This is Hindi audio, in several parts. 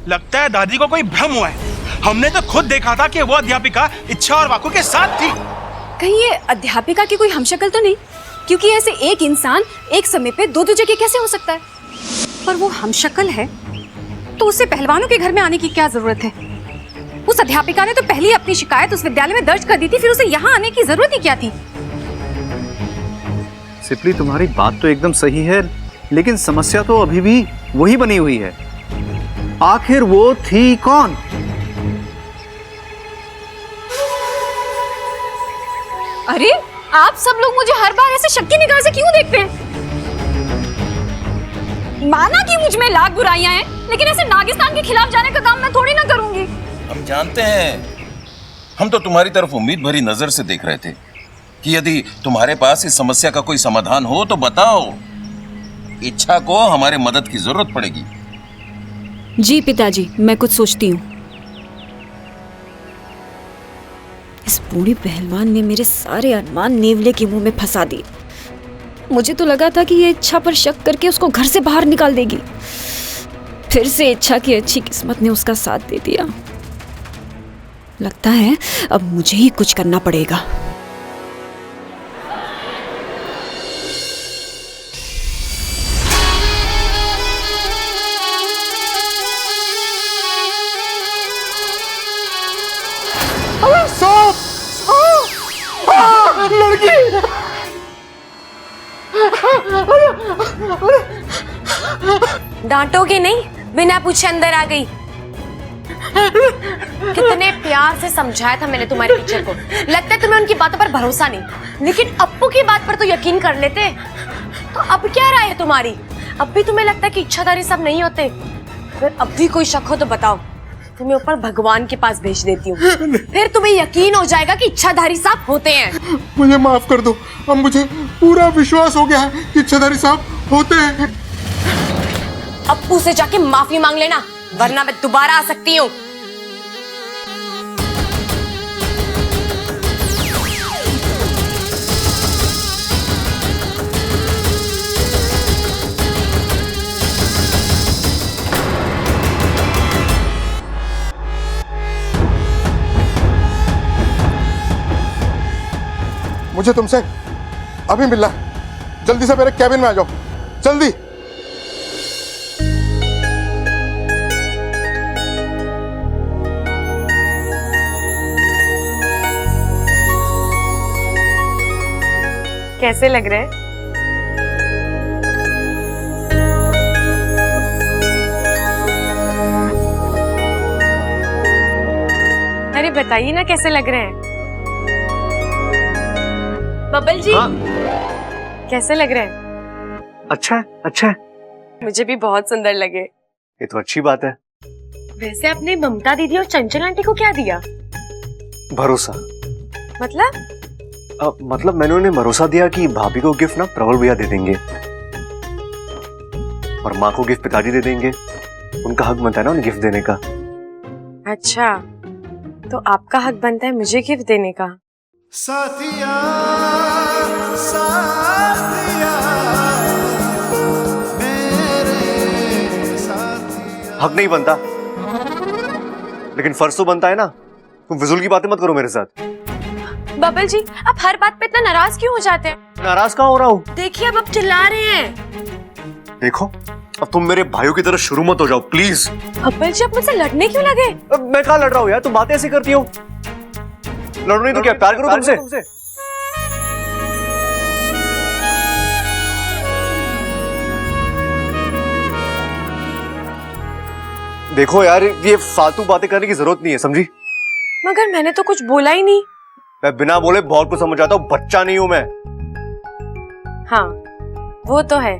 लगता है दादी को कोई भ्रम हुआ है। हमने तो खुद देखा था कि वो अध्यापिका इच्छा और वाकू के साथ थी। कहीं ये अध्यापिका की कोई हमशक्ल तो नहीं? क्योंकि ऐसे एक इंसान एक समय पे दो जगह कैसे हो सकता है? पर वो हमशक्ल है तो उसे पहलवानों के घर में आने की क्या जरूरत है? उस अध्यापिका ने तो पहले ही अपनी शिकायत उस विद्यालय में दर्ज कर दी थी, फिर उसे यहाँ आने की जरूरत ही क्या थी? सिपली, तुम्हारी बात तो एकदम सही है, लेकिन समस्या तो अभी भी वही बनी हुई है। आखिर वो थी कौन? अरे आप सब लोग मुझे हर बार ऐसे शक की निगाह से क्यों देखते हैं? माना कि मुझ में लाख बुराइयां हैं, लेकिन ऐसे नागिस्तान के खिलाफ जाने का काम मैं थोड़ी ना करूंगी। हम जानते हैं, हम तो तुम्हारी तरफ उम्मीद भरी नजर से देख रहे थे कि यदि तुम्हारे पास इस समस्या का कोई समाधान हो तो बताओ। इच्छा को हमारे मदद की जरूरत पड़ेगी। जी पिताजी, मैं कुछ सोचती हूँ। इस बूढ़ी पहलवान ने मेरे सारे अरमान नेवले के मुंह में फंसा दिए। मुझे तो लगा था कि ये इच्छा पर शक करके उसको घर से बाहर निकाल देगी। फिर से इच्छा की अच्छी किस्मत ने उसका साथ दे दिया। लगता है अब मुझे ही कुछ करना पड़ेगा। डांटोगे नहीं? बिना पूछे अंदर आ गई। कितने प्यार से समझाया था मैंने तुम्हारे टीचर को। लगता है तुम्हें उनकी बातों पर भरोसा नहीं, लेकिन अप्पू की बात पर तो यकीन कर लेते। तो अब क्या राय है तुम्हारी? अब भी तुम्हें लगता है कि इच्छाधारी सब नहीं होते? अगर अब भी कोई शक हो तो बताओ, तुम्हें ऊपर भगवान के पास भेज देती हूँ। फिर तुम्हें यकीन हो जाएगा कि इच्छाधारी साहब होते हैं। मुझे माफ कर दो, अब मुझे पूरा विश्वास हो गया है कि इच्छाधारी साहब होते हैं। अप्पू से जाके माफी मांग लेना, वरना मैं दोबारा आ सकती हूँ। मुझे तुमसे अभी मिलना, जल्दी से मेरे कैबिन में आ जाओ, जल्दी। कैसे लग रहे हैं? अरे बताइए ना कैसे लग रहे हैं? बबल जी, हाँ? कैसे लग रहे हैं? अच्छा है, अच्छा है। मुझे भी बहुत सुंदर लगे। ये तो अच्छी बात है। वैसे आपने ममता दीदी और चंचल आंटी को क्या दिया? भरोसा। मतलब मैंने उन्हें भरोसा दिया कि भाभी को गिफ्ट ना प्रबल भैया दे देंगे और माँ को गिफ्ट पिताजी दे देंगे। उनका हक बनता है ना उन्हें गिफ्ट देने का। अच्छा, तो आपका हक बनता है मुझे गिफ्ट देने का। साथिया, साथिया, मेरे साथिया। हक नहीं बनता, लेकिन फर्ज तो बनता है ना। तुम फिजूल की बातें मत करो मेरे साथ। बबल जी, आप हर बात पे इतना नाराज क्यों हो जाते हैं? नाराज कहाँ हो रहा हूँ? देखिए अब चिल्ला रहे हैं। देखो, अब तुम मेरे भाइयों की तरह शुरू मत हो जाओ प्लीज। बबल जी, आप मुझसे लड़ने क्यों लगे? अब मैं कहाँ लड़ रहा हूँ यार, तुम बातें ऐसी करती हो। लड़ो नहीं तो क्या, प्यार करो तुमसे। देखो यार, ये फालतू बातें करने की जरूरत नहीं है, समझी? मगर मैंने तो कुछ बोला ही नहीं। मैं बिना बोले बहुत कुछ समझ आता हूँ, बच्चा नहीं हूं मैं। हाँ, वो तो है।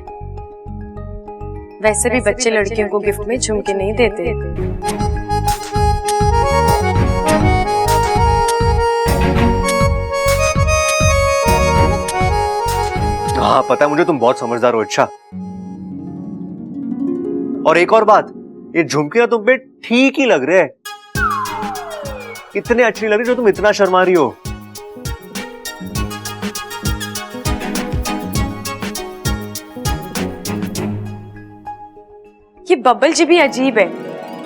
वैसे भी बच्चे लड़कियों को गिफ्ट में झुमके नहीं देते। हाँ पता है मुझे, तुम बहुत समझदार हो। अच्छा, और एक और बात, ये झुमके तुम पे ठीक ही लग रहे हैं। इतने अच्छी लग रही जो तुम इतना शर्मा रही हो। ये बबल जी भी अजीब है।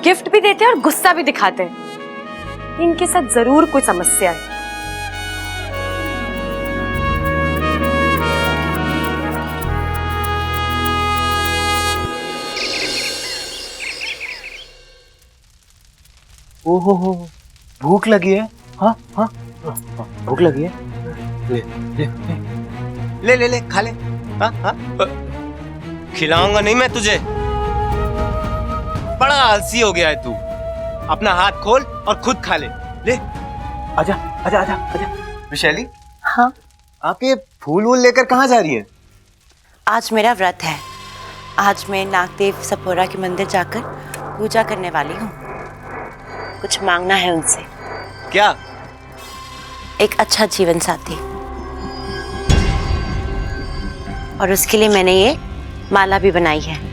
गिफ्ट भी देते हैं और गुस्सा भी दिखाते हैं। इनके साथ जरूर कोई समस्या है। ओहो हो, भूख लगी है। हाँ हाँ भूख लगी है। ले ले ले ले ले खा ले। हाँ हाँ खिलाऊंगा नहीं मैं तुझे। बड़ा आलसी हो गया है तू। अपना हाथ खोल और खुद खा ले। ले आजा आजा आजा आजा। विशाली, हाँ, आप ये फूल वूल लेकर कहाँ जा रही हैं? आज मेरा व्रत है। आज मैं नागदेव सपोरा के मंदिर जाकर पूजा करने वाली हूँ। कुछ मांगना है उनसे। क्या? एक अच्छा जीवन साथी। और उसके लिए मैंने ये माला भी बनाई है।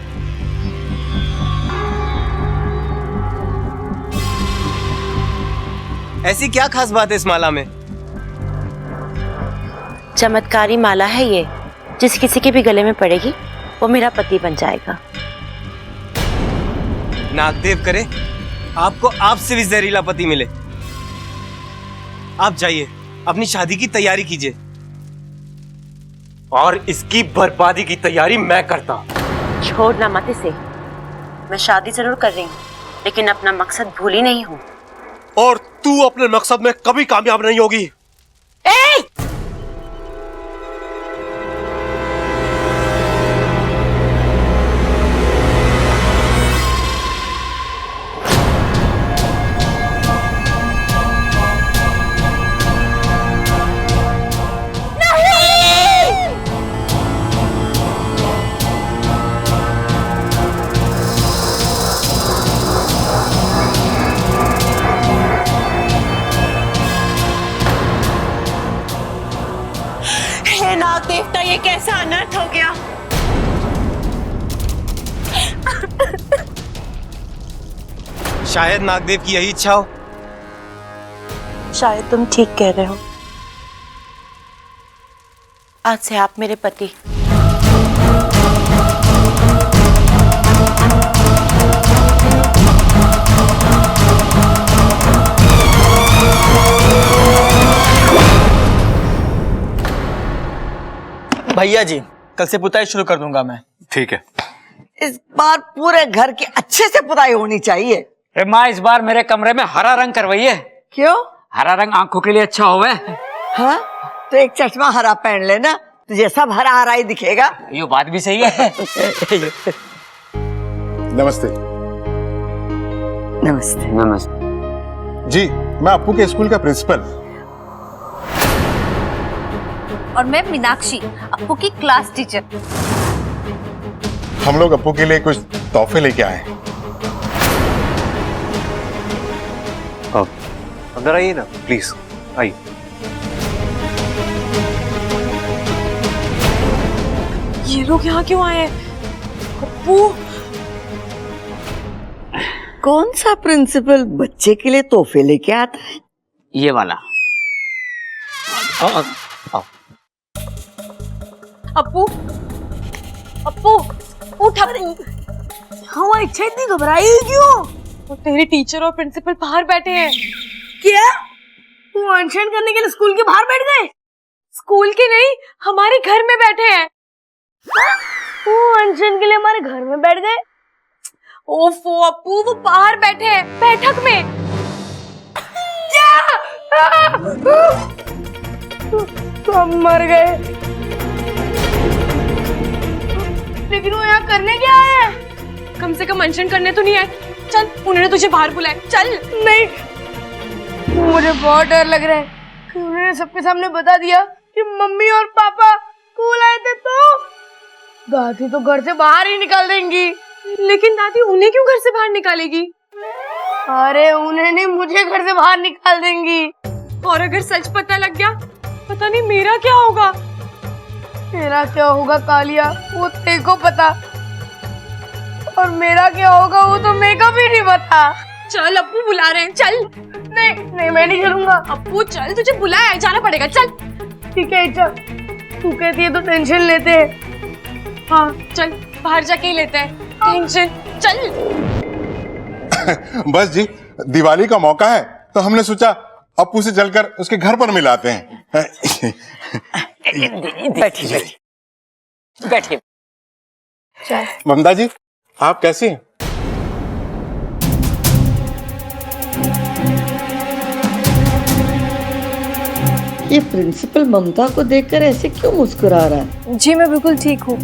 ऐसी क्या खास बात है इस माला में? चमत्कारी माला है ये। जिस किसी के भी गले में पड़ेगी वो मेरा पति बन जाएगा। नागदेव करे आपको आपसे भी जहरीला पति मिले। आप जाइए, अपनी शादी की तैयारी कीजिए। और इसकी बर्बादी की तैयारी मैं करता हूं। छोड़ना मत इसे। मैं शादी जरूर कर रही हूँ लेकिन अपना मकसद भूली नहीं हूँ। और तू अपने मकसद में कभी कामयाब नहीं होगी। हे नाग देवता, ये कैसा अनर्थ हो गया। शायद नागदेव की यही इच्छा हो। शायद तुम ठीक कह रहे हो। आज से आप मेरे पति। भैया जी, कल से पुताई शुरू कर दूंगा मैं। ठीक है। इस बार पूरे घर की अच्छे से पुताई होनी चाहिए। अरे माँ, इस बार मेरे कमरे में हरा रंग करवाइए। क्यों? हरा रंग आंखों के लिए अच्छा होवे। हाँ, तो एक चश्मा हरा पहन लेना, तुझे सब हरा हरा ही दिखेगा। ये बात भी सही है। नमस्ते। नमस्ते। नमस्ते जी, मैं अप्पू के स्कूल का प्रिंसिपल। और मैं मीनाक्षी, अप्पू की क्लास टीचर। हम लोग अप्पू के लिए कुछ तोहफे लेके आए हैं। अंदर आइए ना प्लीज, आइए। ये लोग यहाँ क्यों आए हैं? अप्पू, कौन सा प्रिंसिपल बच्चे के लिए तोहफे लेके आता है? ये वाला। अप्पू, अप्पू, उठ अप्पू। हाँ, इच्छा इतनी घबराई हुई क्यों? और तेरे टीचर और प्रिंसिपल बाहर बैठे हैं। क्या? तू अनशन करने के लिए स्कूल के बाहर बैठ गए? स्कूल के नहीं, हमारे घर में बैठे हैं। तू अनशन के लिए हमारे घर में बैठ गए? ओफो अप्पू, वो बाहर बैठे हैं बैठक में। तो हम मर गए। लेकिन वो यहाँ करने क्या आए हैं? कम से कम अनशन करने तो नहीं आए। चल, उन्होंने तुझे बाहर बुलाया। चल। नहीं, मुझे बहुत डर लग रहा है कि उन्होंने सबके सामने बता दिया कि मम्मी और पापा स्कूल आए थे, तो दादी तो घर से बाहर ही निकाल देंगी। लेकिन दादी उन्हें क्यों घर से बाहर निकालेगी? अरे उन्हें नहीं, मुझे घर से बाहर निकाल देंगी। और अगर सच पता लग गया, पता नहीं मेरा क्या होगा। तेरा क्या होगा कालिया, वो तेरे को पता, और मेरा क्या होगा वो तो मेरे को भी नहीं पता। चल, अप्पू बुला रहे हैं। चल। नहीं नहीं, मैं नहीं चलूंगा। अप्पू चल, तुझे बुलाया है, जाना पड़ेगा। चल। ठीक है, चल। तू कहती है तो टेंशन लेते हैं। हाँ चल, बाहर जाके ही लेते हैं टेंशन। चल। बस जी, दिवाली का मौका है तो हमने सोचा अप्पू से चलकर उसके घर पर मिलाते हैं। बैठिए बैठिए। ममता जी, आप कैसी हैं? ये प्रिंसिपल ममता को देखकर ऐसे क्यों मुस्कुरा रहा है? जी मैं बिल्कुल ठीक हूँ।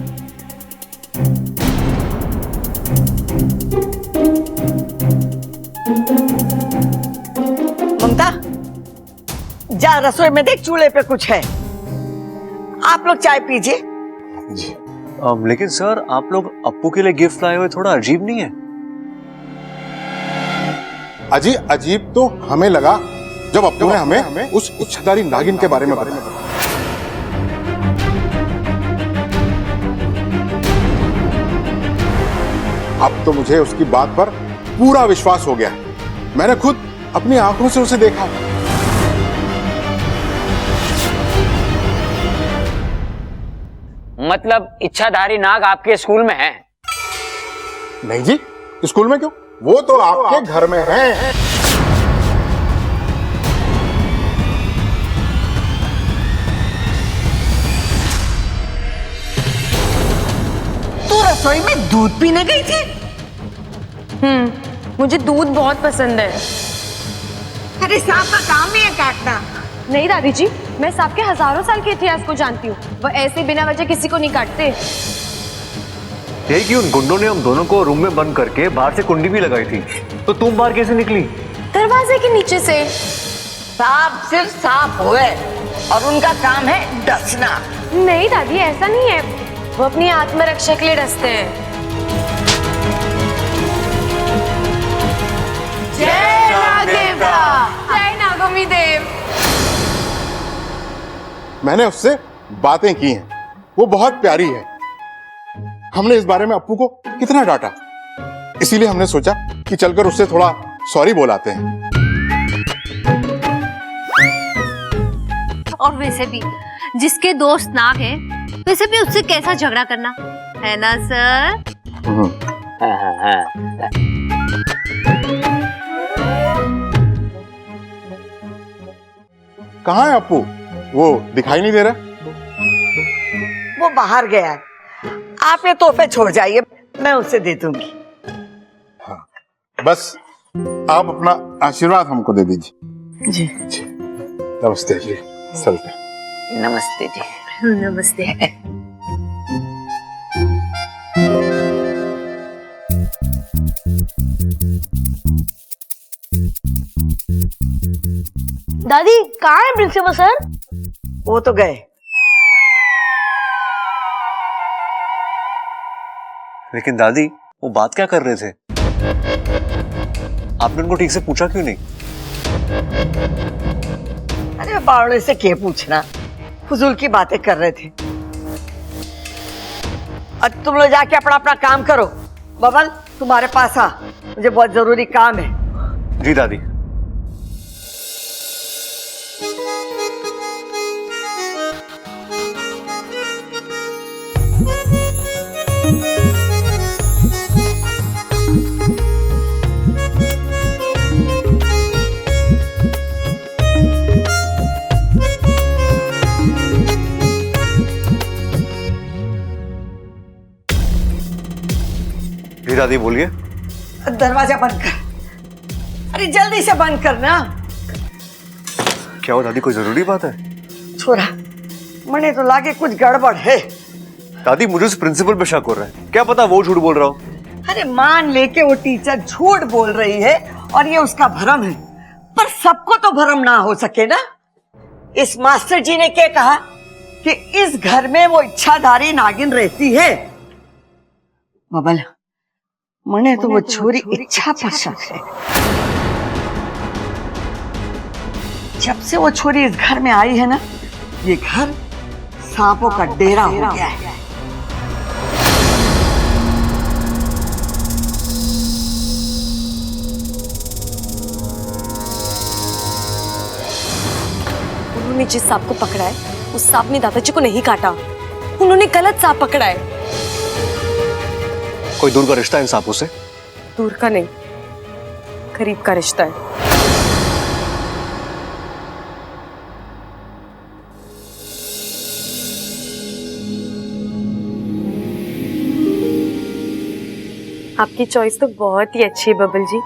ममता, जा रसोई में देख, चूल्हे पे कुछ है। आप लोग चाय पीजिए। जी। लेकिन सर, आप लोग अप्पू के लिए गिफ्ट लाए हुए थोड़ा अजीब नहीं है? अजीब तो हमें लगा जब अप्पू ने हमें उस इच्छाधारी नागिन के बारे में बताया। अब तो मुझे उसकी बात पर पूरा विश्वास हो गया। मैंने खुद अपनी आंखों से उसे देखा। मतलब इच्छाधारी नाग आपके स्कूल में है? नहीं जी, स्कूल में क्यों? वो तो आपके घर में है। तू रसोई में दूध पीने गई थी? मुझे दूध बहुत पसंद है। अरे सांप का काम ही है काटना। नहीं दादी जी, मैं सांप के हजारों साल के इतिहास को जानती हूँ। वह ऐसे बिना वजह किसी को नहीं काटते। यही कि उन गुंडों ने हम दोनों को रूम में बंद करके बाहर से कुंडी भी लगाई थी, तो तुम बाहर कैसे निकली? दरवाजे के नीचे से। सांप सिर्फ सांप हुए और उनका काम है डसना। नहीं दादी, ऐसा नहीं है। वो अपनी आत्मरक्षा के लिए डसते हैं। जय नागदेवता, जय नागोमी देव। मैंने उससे बातें की हैं, वो बहुत प्यारी है। हमने इस बारे में अप्पू को कितना डांटा, इसीलिए हमने सोचा कि चलकर उससे थोड़ा सॉरी बोलाते हैं। और वैसे भी जिसके दोस्त नाग है, वैसे भी उससे कैसा झगड़ा करना है ना सर? कहाँ है अप्पू? वो दिखाई नहीं दे रहा। वो बाहर गया है। आप ये तोहफे छोड़ जाइए, मैं उसे दे दूंगी। हाँ, बस आप अपना आशीर्वाद हमको दे दीजिए। जी। नमस्ते जी, चलते। नमस्ते जी। नमस्ते। दादी कहाँ है प्रिंसिपल सर? वो तो गए। लेकिन दादी, वो बात क्या कर रहे थे? आपने उनको ठीक से पूछा क्यों नहीं? अरे बावड़े से क्या पूछना, फुजूल की बातें कर रहे थे। अब तुम लोग जाके अपना अपना काम करो। बबल, तुम्हारे पास आ, मुझे बहुत जरूरी काम है। जी दादी। जी दादी, बोलिए। दरवाजा बंद कर। अरे जल्दी से बंद करना। क्या हो दादी, कोई जरूरी बात है? छोरा, मने तो लागे कुछ गड़बड़ है। दादी, मुझे उस प्रिंसिपल पे शक हो रहा है। क्या पता वो झूठ बोल रहा हो। अरे मान लेके वो टीचर झूठ बोल रही है और ये उसका भरम है, पर सबको तो भरम ना हो सके ना। इस मास्टर जी ने क्या कहा कि इस घर में वो इच्छाधारी नागिन रहती है। बबल, मने तो वो छोरी इच्छा पर शक है। जब से वो छोरी इस घर में आई है ना, ये घर सांपों का डेरा हो गया है। उन्होंने जिस सांप को पकड़ा है, उस सांप ने दादाजी को नहीं काटा। उन्होंने गलत सांप पकड़ा है। कोई दूर का रिश्ता इन सांपों से? दूर का नहीं, करीब का रिश्ता है। आपकी चॉइस तो बहुत ही अच्छी है बबल जी,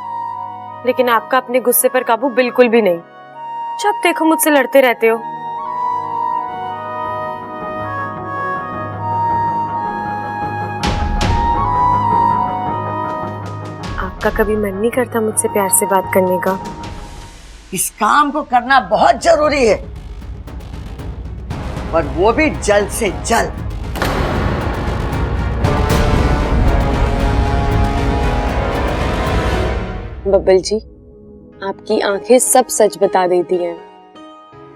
लेकिन आपका अपने गुस्से पर काबू बिल्कुल भी नहीं। जब देखो मुझसे लड़ते रहते हो। आपका कभी मन नहीं करता मुझसे प्यार से बात करने का? इस काम को करना बहुत जरूरी है, पर वो भी जल्द से जल्द। बब्बल जी, आपकी आंखें सब सच बता देती हैं,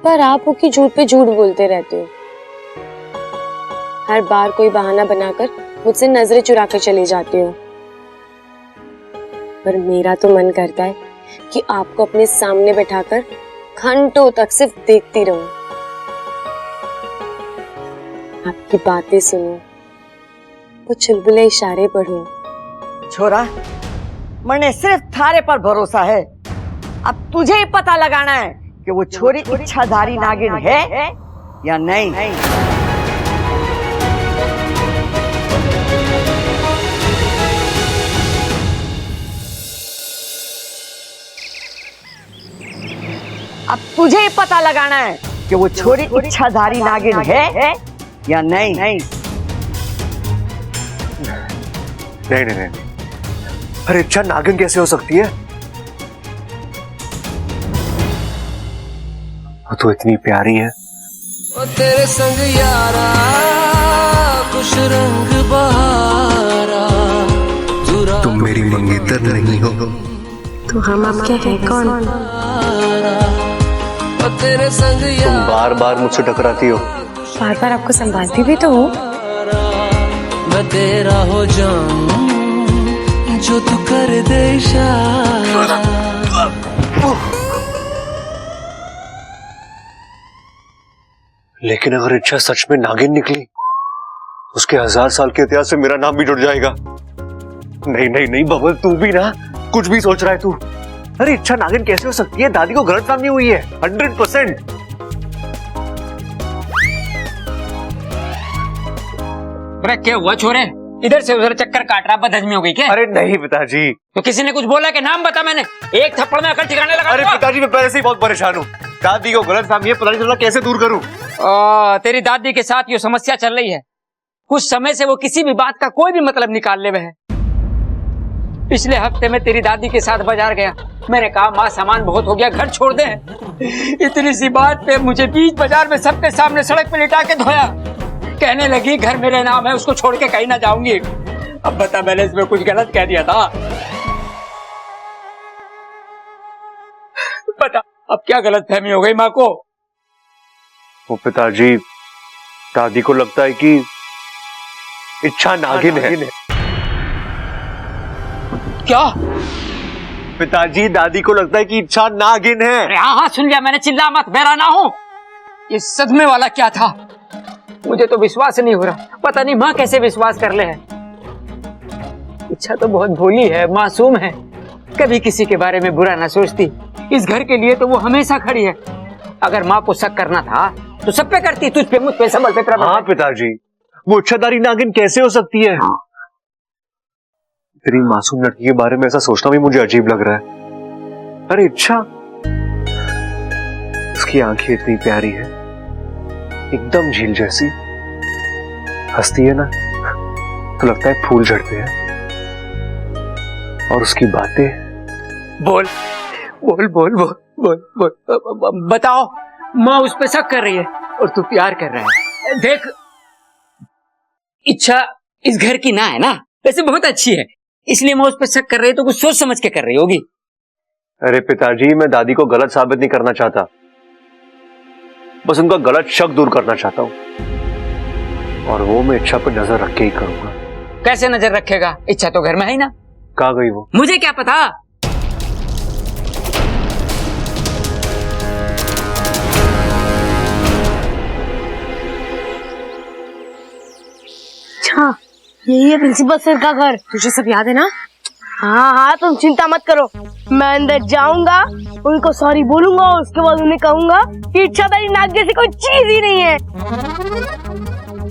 पर आप वो की झूठ पे झूठ बोलते रहते हो। हर बार कोई बहाना बनाकर मुझसे नजरें चुरा कर चले जाते हो। पर मेरा तो मन करता है कि आपको अपने सामने बैठाकर घंटों तक सिर्फ देखती रहूं, आपकी बातें सुनूं, वो चुलबुले इशारे पढ़ूं। छोरा, मैंने सिर्फ थारे पर भरोसा है। अब तुझे ही पता लगाना है कि वो छोरी इच्छाधारी नागिन है या नहीं। अब तुझे ही पता लगाना है कि वो छोरी इच्छाधारी नागिन है या नहीं। नहीं नहीं नहीं, अरे इच्छा नागिन कैसे हो सकती है? वो तो इतनी प्यारी है। ओ तेरे संग यारा खुश रंग बहारा, तुम मेरी मंगेतर नहीं हो तो हम आपके हैं कौन? ओ तेरे संग तुम बार बार मुझसे टकराती हो। बार बार आपको संभालती भी तो हूँ। मैं तेरा हो जाऊं जो तू कर दे इशारा। लेकिन अगर इच्छा सच में नागिन निकली, उसके 1000 साल के इतिहास से मेरा नाम भी जुड़ जाएगा। नहीं नहीं नहीं बबल, तू भी ना कुछ भी सोच रहा है तू। अरे इच्छा नागिन कैसे हो सकती है? दादी को गलतफहमी हुई है 100%। अरे क्या हुआ छोरे? इधर से उधर चक्कर काट रहा, बदहजमी हो गई क्या? अरे नहीं पिताजी। तो किसी ने कुछ बोला कि नाम बता, मैंने एक थप्पड़ में अकल ठिकाने लगा। अरे पिताजी, मैं पहले से ही बहुत परेशान हूँ। दादी को गलतफहमी है, पता नहीं चल रहा कैसे दूर करूँ। तेरी दादी के साथ ये समस्या चल रही है। कुछ समय से वो किसी भी बात का कोई भी मतलब निकालने में है। पिछले हफ्ते में तेरी दादी के साथ बाजार गया, मैंने कहा माँ सामान बहुत हो गया, घर छोड़ दे। इतनी सी बात पे मुझे बीच बाजार में सबके सामने सड़क पे लिटा के धोया। कहने लगी घर मेरे नाम है, उसको छोड़ के कहीं ना जाऊंगी। अब बता, मैंने इसमें कुछ गलत कह दिया था? बता अब क्या गलत फहमी हो गई माँ को? वो पिताजी, दादी को लगता है कि इच्छा नागिन है। क्या? पिताजी, दादी को लगता है कि इच्छा नागिन है। अरे हाँ हाँ, सुन लिया मैंने, चिल्ला मत, बेरा ना हो। ये सदमे वाला क्या था? मुझे तो विश्वास नहीं हो रहा। पता नहीं माँ कैसे विश्वास कर ले है। इच्छा तो बहुत भोली है, मासूम है, कभी किसी के बारे में बुरा ना सोचती। इस घर के लिए तो वो हमेशा खड़ी है। अगर माँ को शक करना था तो सब पे करती, तुझ पे, मुझ पे, सबल पे। हाँ पिताजी, वो इच्छाधारी नागिन कैसे हो सकती है? हाँ। तेरी मासूम लड़की के बारे में ऐसा सोचना भी मुझे अजीब लग रहा है। अरे इच्छा, उसकी आंखें इतनी प्यारी है, एकदम झील जैसी। हंसती है ना तो लगता है फूल झड़ते हैं। और उसकी बातें, बोल बोल बोल बोल बोल बोल, बताओ। माँ उस पे शक कर रही है और तू प्यार कर रहा है। देख, इच्छा इस घर की ना है ना, वैसे बहुत अच्छी है, इसलिए मैं उस पे शक कर रही है तो कुछ सोच समझ के कर रही होगी। अरे पिताजी, मैं दादी को गलत साबित नहीं करना चाहता, बस उनका गलत शक दूर करना चाहता हूँ। और वो मैं इच्छा पर नजर रख के ही करूंगा। कैसे नजर रखेगा? इच्छा तो घर में है ना। कहाँ गई वो? मुझे क्या पता। अच्छा, यही है प्रिंसिपल सर का घर। तुझे सब याद है ना? हाँ हाँ, तुम चिंता मत करो। मैं अंदर जाऊंगा, उनको सॉरी बोलूंगा और उसके बाद उन्हें कहूंगा कि इच्छाधारी नाग जैसी कोई चीज ही नहीं है।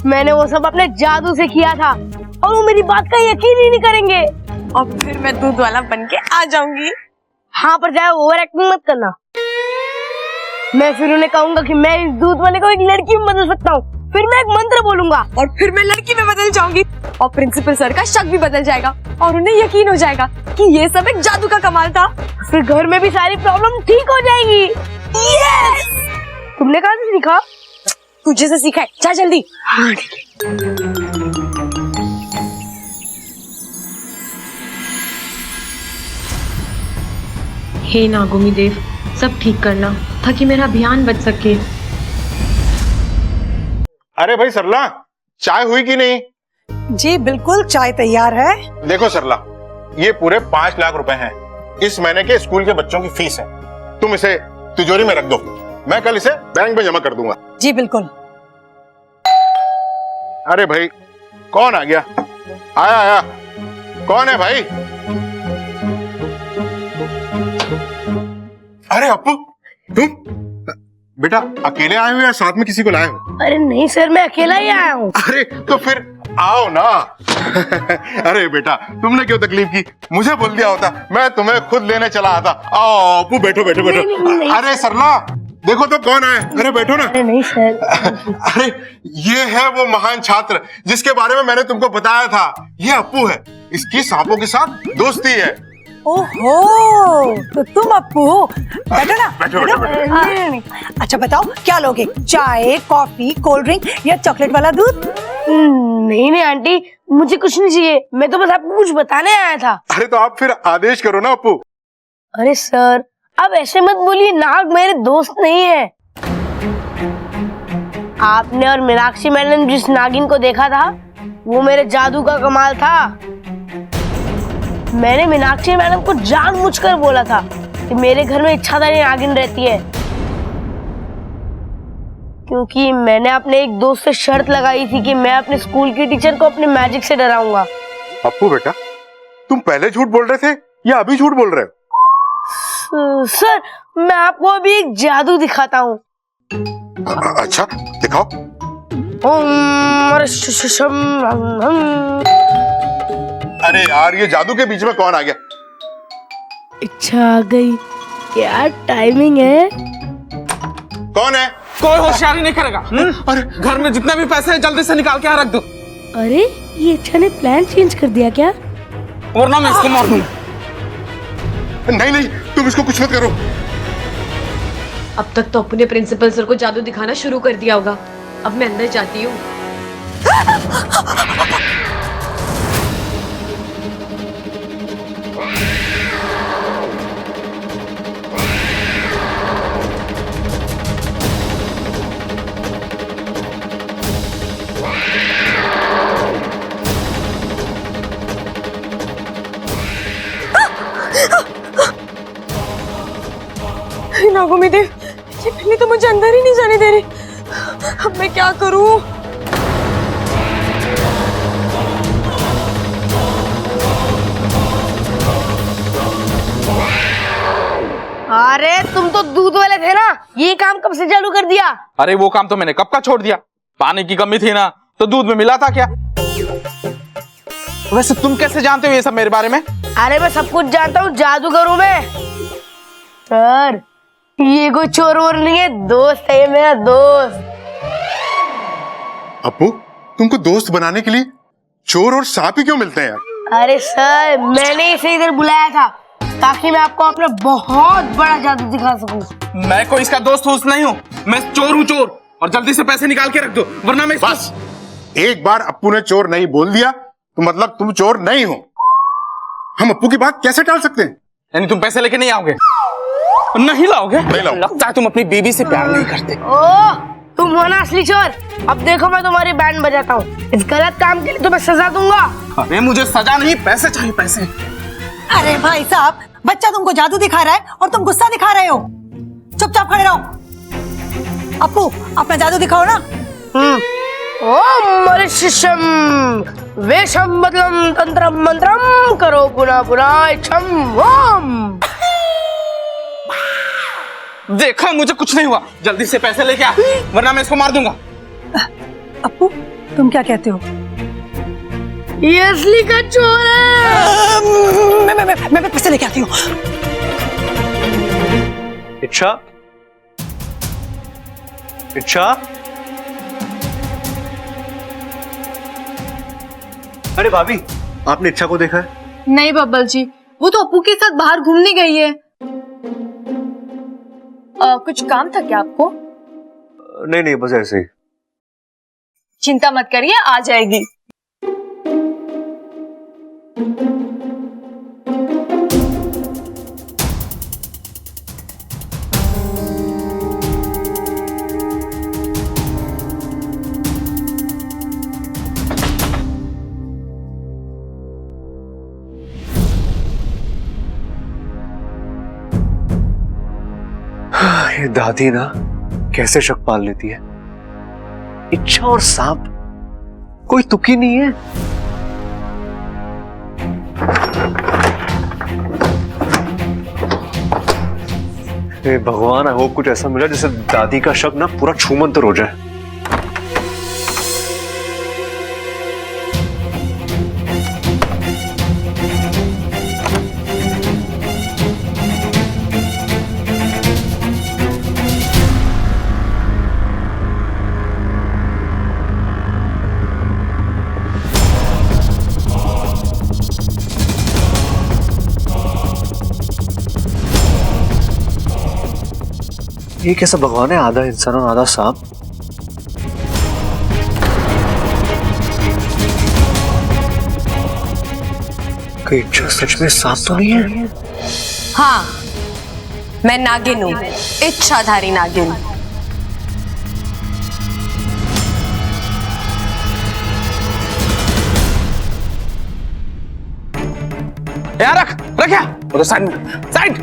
मैंने वो सब अपने जादू से किया था और वो मेरी बात का यकीन ही नहीं करेंगे। और फिर मैं दूध वाला बन के आ जाऊंगी। हाँ, पर जाए ओवर एक्टिंग मत करना। मैं फिर उन्हें कहूंगा कि मैं इस दूध वाले को एक लड़की में बदल सकता हूँ। फिर मैं एक मंत्र बोलूंगा और फिर मैं लड़की में बदल जाऊंगी और प्रिंसिपल सर का शक भी बदल जाएगा और उन्हें यकीन हो जाएगा कि ये सब एक जादू का कमाल था। फिर घर में भी सारी प्रॉब्लम ठीक हो जाएगी। यस! तुमने कहाँ से सीखा? तुझे से सीखा है, जा जल्दी। हाँ, ठीक है। हे नागोमी देव, सब ठीक करना ताकि मेरा अभियान बच सके। अरे भाई सरला, चाय हुई कि नहीं? जी बिल्कुल, चाय तैयार है। देखो सरला, ये पूरे 5 लाख रुपए हैं। इस महीने के स्कूल के बच्चों की फीस है। तुम इसे तिजोरी में रख दो, मैं कल इसे बैंक में जमा कर दूंगा। जी बिल्कुल। अरे भाई, कौन आ गया? आया आया, कौन है भाई? अरे अप्पू, तुम बेटा अकेले आए हो या साथ में किसी को लाए हो? अरे नहीं सर, मैं अकेला ही आया हूँ। अरे तो फिर आओ ना। अरे बेटा, तुमने क्यों तकलीफ की? मुझे बोल दिया होता, मैं तुम्हें खुद लेने चला आता। आओ अप्पू, बैठो बैठो बैठो। नहीं। अरे सरला, देखो तो कौन आए। अरे बैठो ना। अरे नहीं सर। अरे ये है वो महान छात्र जिसके बारे में मैंने तुमको बताया था। ये अप्पू है, इसकी सांपों के साथ दोस्ती है। ओहो, तो तुम अप्पू हो। बैठो ना। बैठो बैठो बैठो। नहीं। अच्छा बताओ, क्या लोगे? चाय, कॉफी, कोल्ड ड्रिंक या चॉकलेट वाला दूध? नहीं आंटी, मुझे कुछ नहीं चाहिए। मैं तो बस आपको कुछ बताने आया था। अरे तो आप फिर आदेश करो ना अप्पू। अरे सर, अब ऐसे मत बोलिए, नाग मेरे दोस्त नहीं है। आपने और मीनाक्षी मैडम ने जिस नागिन को देखा था, वो मेरे जादू का कमाल था। मैंने मीनाक्षी मैडम को जानबूझकर बोला था कि मेरे घर में इच्छाधारी नागिन रहती है, क्योंकि मैंने अपने एक दोस्त से शर्त लगाई थी कि मैं अपने स्कूल की टीचर को अपने मैजिक से डराऊंगा। अप्पू बेटा, तुम पहले झूठ बोल रहे थे या अभी झूठ बोल रहे हो? सर, मैं आपको अभी एक जादू दिखाता हूँ। अच्छा, दिखाओ। अरे यार, ये जादू के बीच में कौन आ गया? इच्छा आ गई। क्या टाइमिंग है? कौन है? कोई होशियारी नहीं करेगा। अरे घर में जितने भी पैसे हैं जल्दी से निकाल के यहाँ रख दो। अरे ये इच्छा ने प्लान चेंज कर दिया क्या? वरना मैं इसको मार दूंगा। नहीं, तुम इसको कुछ मत करो। अब तक तो अपने प्रिंसिपल सर को जादू दिखाना शुरू कर दिया होगा। अब मैं अंदर जाती हूँ। नागोमी देव, ये बिल्ली तो मुझे अंदर ही नहीं जाने दे रही। अब मैं क्या करूं? अरे तुम तो दूध वाले थे ना, ये काम कब से चालू कर दिया? अरे वो काम तो मैंने कब का छोड़ दिया। पानी की कमी थी ना, तो दूध में मिला था क्या? वैसे तुम कैसे जानते हो ये सब मेरे बारे में? अरे मैं सब कुछ जानता हूँ जादूगरों में। सर, ये कोई चोर वोर नहीं है, दोस्त है ये मेरा दोस्त। अप्पू, तुमको दोस्त बनाने के लिए चोर और सांप ही क्यों मिलते हैं यार? अरे सर, मैंने इसे इधर बुलाया था ताकि मैं आपको अपना बहुत बड़ा जादू दिखा सकूं। मैं कोई इसका दोस्त वोस्त नहीं हूँ। मैं चोर हूँ, चोर। और जल्दी से पैसे निकाल के रख दो, वरना मैं बस एक बार अप्पू ने चोर नहीं बोल दिया तो मतलब तुम चोर नहीं हो। हम अप्पू की बात कैसे टाल सकते हैं? यानी तुम पैसे लेके नहीं आओगे? नहीं लाओगे? नहीं लाऊंगा। लगता है तुम अपनी बीवी से प्यार नहीं करते। ओह, तुम हो ना असली चोर। अब देखो मैं तुम्हारी बैंड बजाता हूँ। इस गलत काम के लिए तुम्हें सजा दूंगा। अरे मुझे सजा नहीं, पैसे चाहिए, पैसे। अरे भाई साहब, बच्चा तुमको जादू दिखा रहा है और तुम गुस्सा दिखा रहे हो। चुपचाप खड़े रहो। अप्पू, अपना जादू दिखाओ ना। ओम मरिशिशम वेशम बदलम तंत्रम मंत्रम करो पुना पुना इच्छम ओम। देखा, मुझे कुछ नहीं हुआ। जल्दी से पैसे लेके आ, वरना मैं इसको मार दूंगा। अप्पू तुम क्या कहते हो? ये असली का चोर है। मैं पैसे लेके आती हूँ। इच्छा, इच्छा, अरे भाभी, आपने इच्छा को देखा है? नहीं बब्बल जी, वो तो अप्पू के साथ बाहर घूमने गई है। कुछ काम था क्या आपको? नहीं नहीं, बस ऐसे ही। चिंता मत करिए, आ जाएगी। ये दादी ना कैसे शक पाल लेती है। इच्छा और सांप कोई तुकी नहीं है। हे भगवान, आई होप कुछ ऐसा मिला जिससे दादी का शक ना पूरा छूमंतर हो जाए। ये कैसा भगवान है, आधा इंसान और आधा सांप? कहीं इच्छा सच में सांप तो नहीं है? हाँ, मैं नागिन हूँ, इच्छाधारी नागिन। यार रख यार, साइड।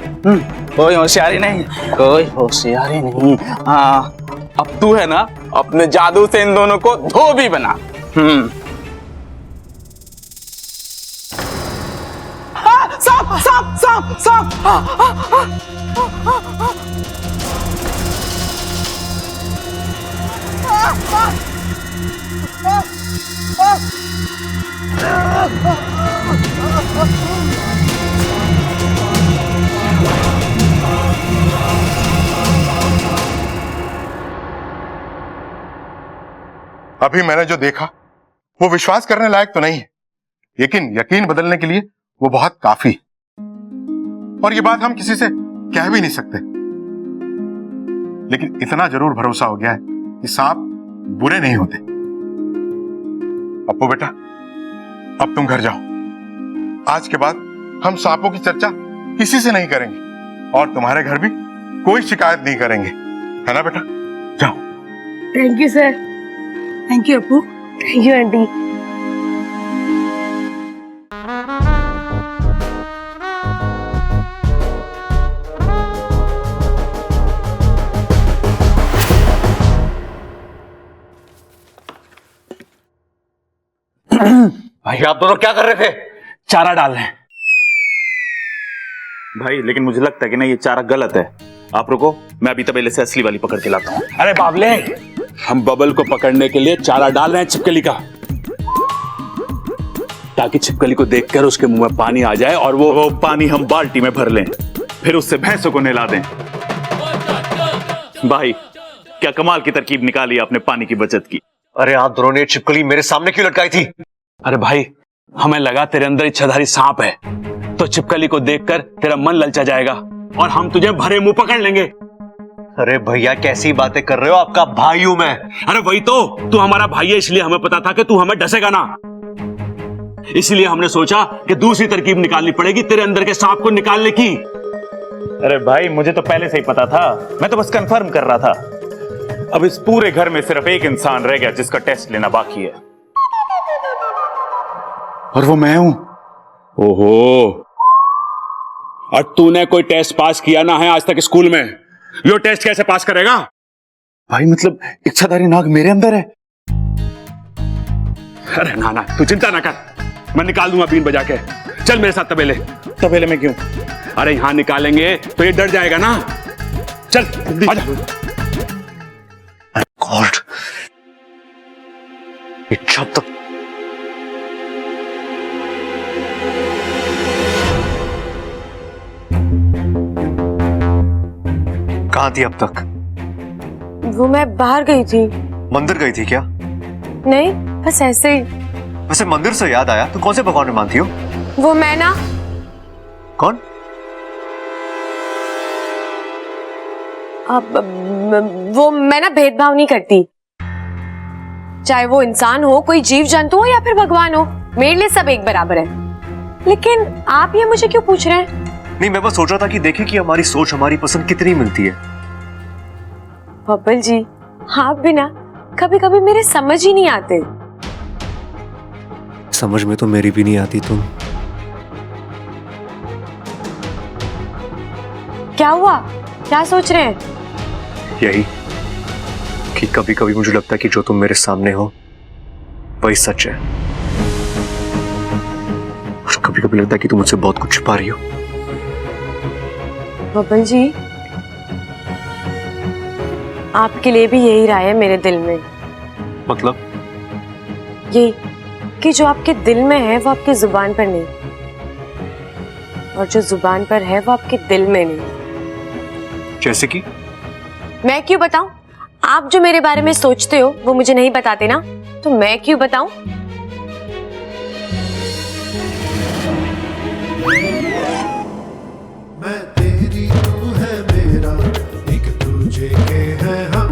कोई होशियारी नहीं, कोई होशियारी नहीं। हाँ, अब तू है ना, अपने जादू से इन दोनों को धोबी बना। सांप सांप सांप सांप। अभी मैंने जो देखा वो विश्वास करने लायक तो नहीं है, लेकिन यकीन बदलने के लिए वो बहुत काफी। और ये बात हम किसी से कह भी नहीं सकते, लेकिन इतना जरूर भरोसा हो गया है कि सांप बुरे नहीं होते। अप्पू बेटा, अब तुम घर जाओ। आज के बाद हम सांपों की चर्चा किसी से नहीं करेंगे और तुम्हारे घर भी कोई शिकायत नहीं करेंगे, है ना बेटा? जाओ। Thank you sir. Thank you Appu. Thank you aunty. भाई आप दोनों क्या कर रहे थे? चारा डाल रहे हैं भाई, लेकिन मुझे लगता है कि ना ये चारा गलत है। आप रुको, मैं अभी तबेले से असली वाली पकड़ के लाता हूँ। अरे बाबले, हम बबल को पकड़ने के लिए चारा डाल रहे हैं छिपकली का, ताकि छिपकली को देखकर उसके मुंह में पानी आ जाए और वो पानी हम बाल्टी में भर लें, फिर उससे भैंसों को नहला दें। भाई क्या कमाल की तरकीब निकाली आपने पानी की बचत की। अरे आप दोनों ने छिपकली मेरे सामने क्यों लटकाई थी? अरे भाई, हमें लगा तेरे अंदर इच्छाधारी सांप है, तो छिपकली को देखकर तेरा मन ललचा जाएगा और हम तुझे भरे मुंह पकड़ लेंगे। अरे भैया कैसी बातें कर रहे हो, आपका भाई हूं मैं। अरे वही तो, तू हमारा भाई है, इसलिए हमें पता था कि तू हमें डसेगा ना, इसलिए हमने सोचा कि दूसरी तरकीब निकालनी पड़ेगी तेरे अंदर के सांप को निकालने की। अरे भाई मुझे तो पहले से ही पता था, मैं तो बस कंफर्म कर रहा था। अब इस पूरे घर में सिर्फ एक इंसान रह गया जिसका टेस्ट लेना बाकी है, और वो मैं हूं। ओहो, और तूने कोई टेस्ट पास किया ना है आज तक स्कूल में, यो टेस्ट कैसे पास करेगा? भाई मतलब इच्छाधारी नाग मेरे अंदर है। अरे ना ना, तू चिंता ना कर, मैं निकाल दूंगा बीन बजा के। चल मेरे साथ तबेले। तबेले में क्यों? अरे यहाँ निकालेंगे तो ये डर जाएगा ना। चल आजा। गॉड, इच्छा तक कहाँ थी अब तक? वो मैं बाहर गई थी। मंदिर गई थी क्या? नहीं, बस ऐसे ही। वैसे मंदिर से याद आया, तू कौन से भगवान में मानती हो? वो मैं ना। कौन? वो मैं ना भेदभाव नहीं करती, चाहे वो इंसान हो, कोई जीव जंतु हो या फिर भगवान हो, मेरे लिए सब एक बराबर है। लेकिन आप ये मुझे क्यों पूछ रहे हैं? नहीं, मैं बस सोच रहा था कि देखें कि हमारी सोच, हमारी पसंद कितनी मिलती है। बब्बल जी, आप भी ना कभी कभी मेरे समझ ही नहीं आते। समझ में तो मेरी भी नहीं आती तुम। क्या हुआ? क्या सोच रहे हैं? यही कि कभी कभी मुझे लगता है कि जो तुम मेरे सामने हो वही सच है, और कभी कभी लगता है कि तुम मुझसे बहुत कुछ छिपा रही हो। बब्बल जी, आपके लिए भी यही राय है मेरे दिल में। मतलब? यही कि जो आपके दिल में है वो आपकी जुबान पर नहीं, और जो जुबान पर है वो आपके दिल में नहीं। जैसे कि? मैं क्यों बताऊं? आप जो मेरे बारे में सोचते हो वो मुझे नहीं बताते ना, तो मैं क्यों बताऊं? मैं तेरी तू है मेरा, एक दूजे के हैं हम।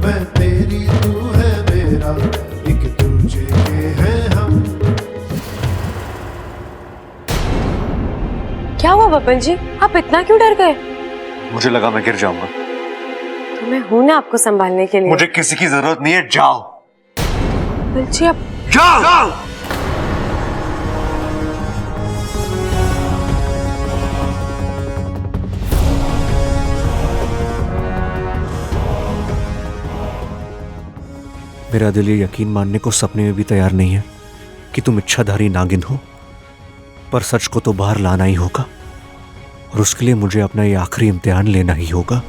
मैं तेरी तू है मेरा, एक दूजे के हैं हम। क्या हुआ बब्बल जी, आप इतना क्यों डर गए? मुझे लगा मैं गिर जाऊंगा। तो मैं हूं ना आपको संभालने के लिए। मुझे किसी की जरूरत नहीं है, जाओ। बब्बल जी आप जाओ। मेरा दिल ये यकीन मानने को सपने में भी तैयार नहीं है कि तुम इच्छाधारी नागिन हो, पर सच को तो बाहर लाना ही होगा, और उसके लिए मुझे अपना ये आखिरी इम्तिहान लेना ही होगा।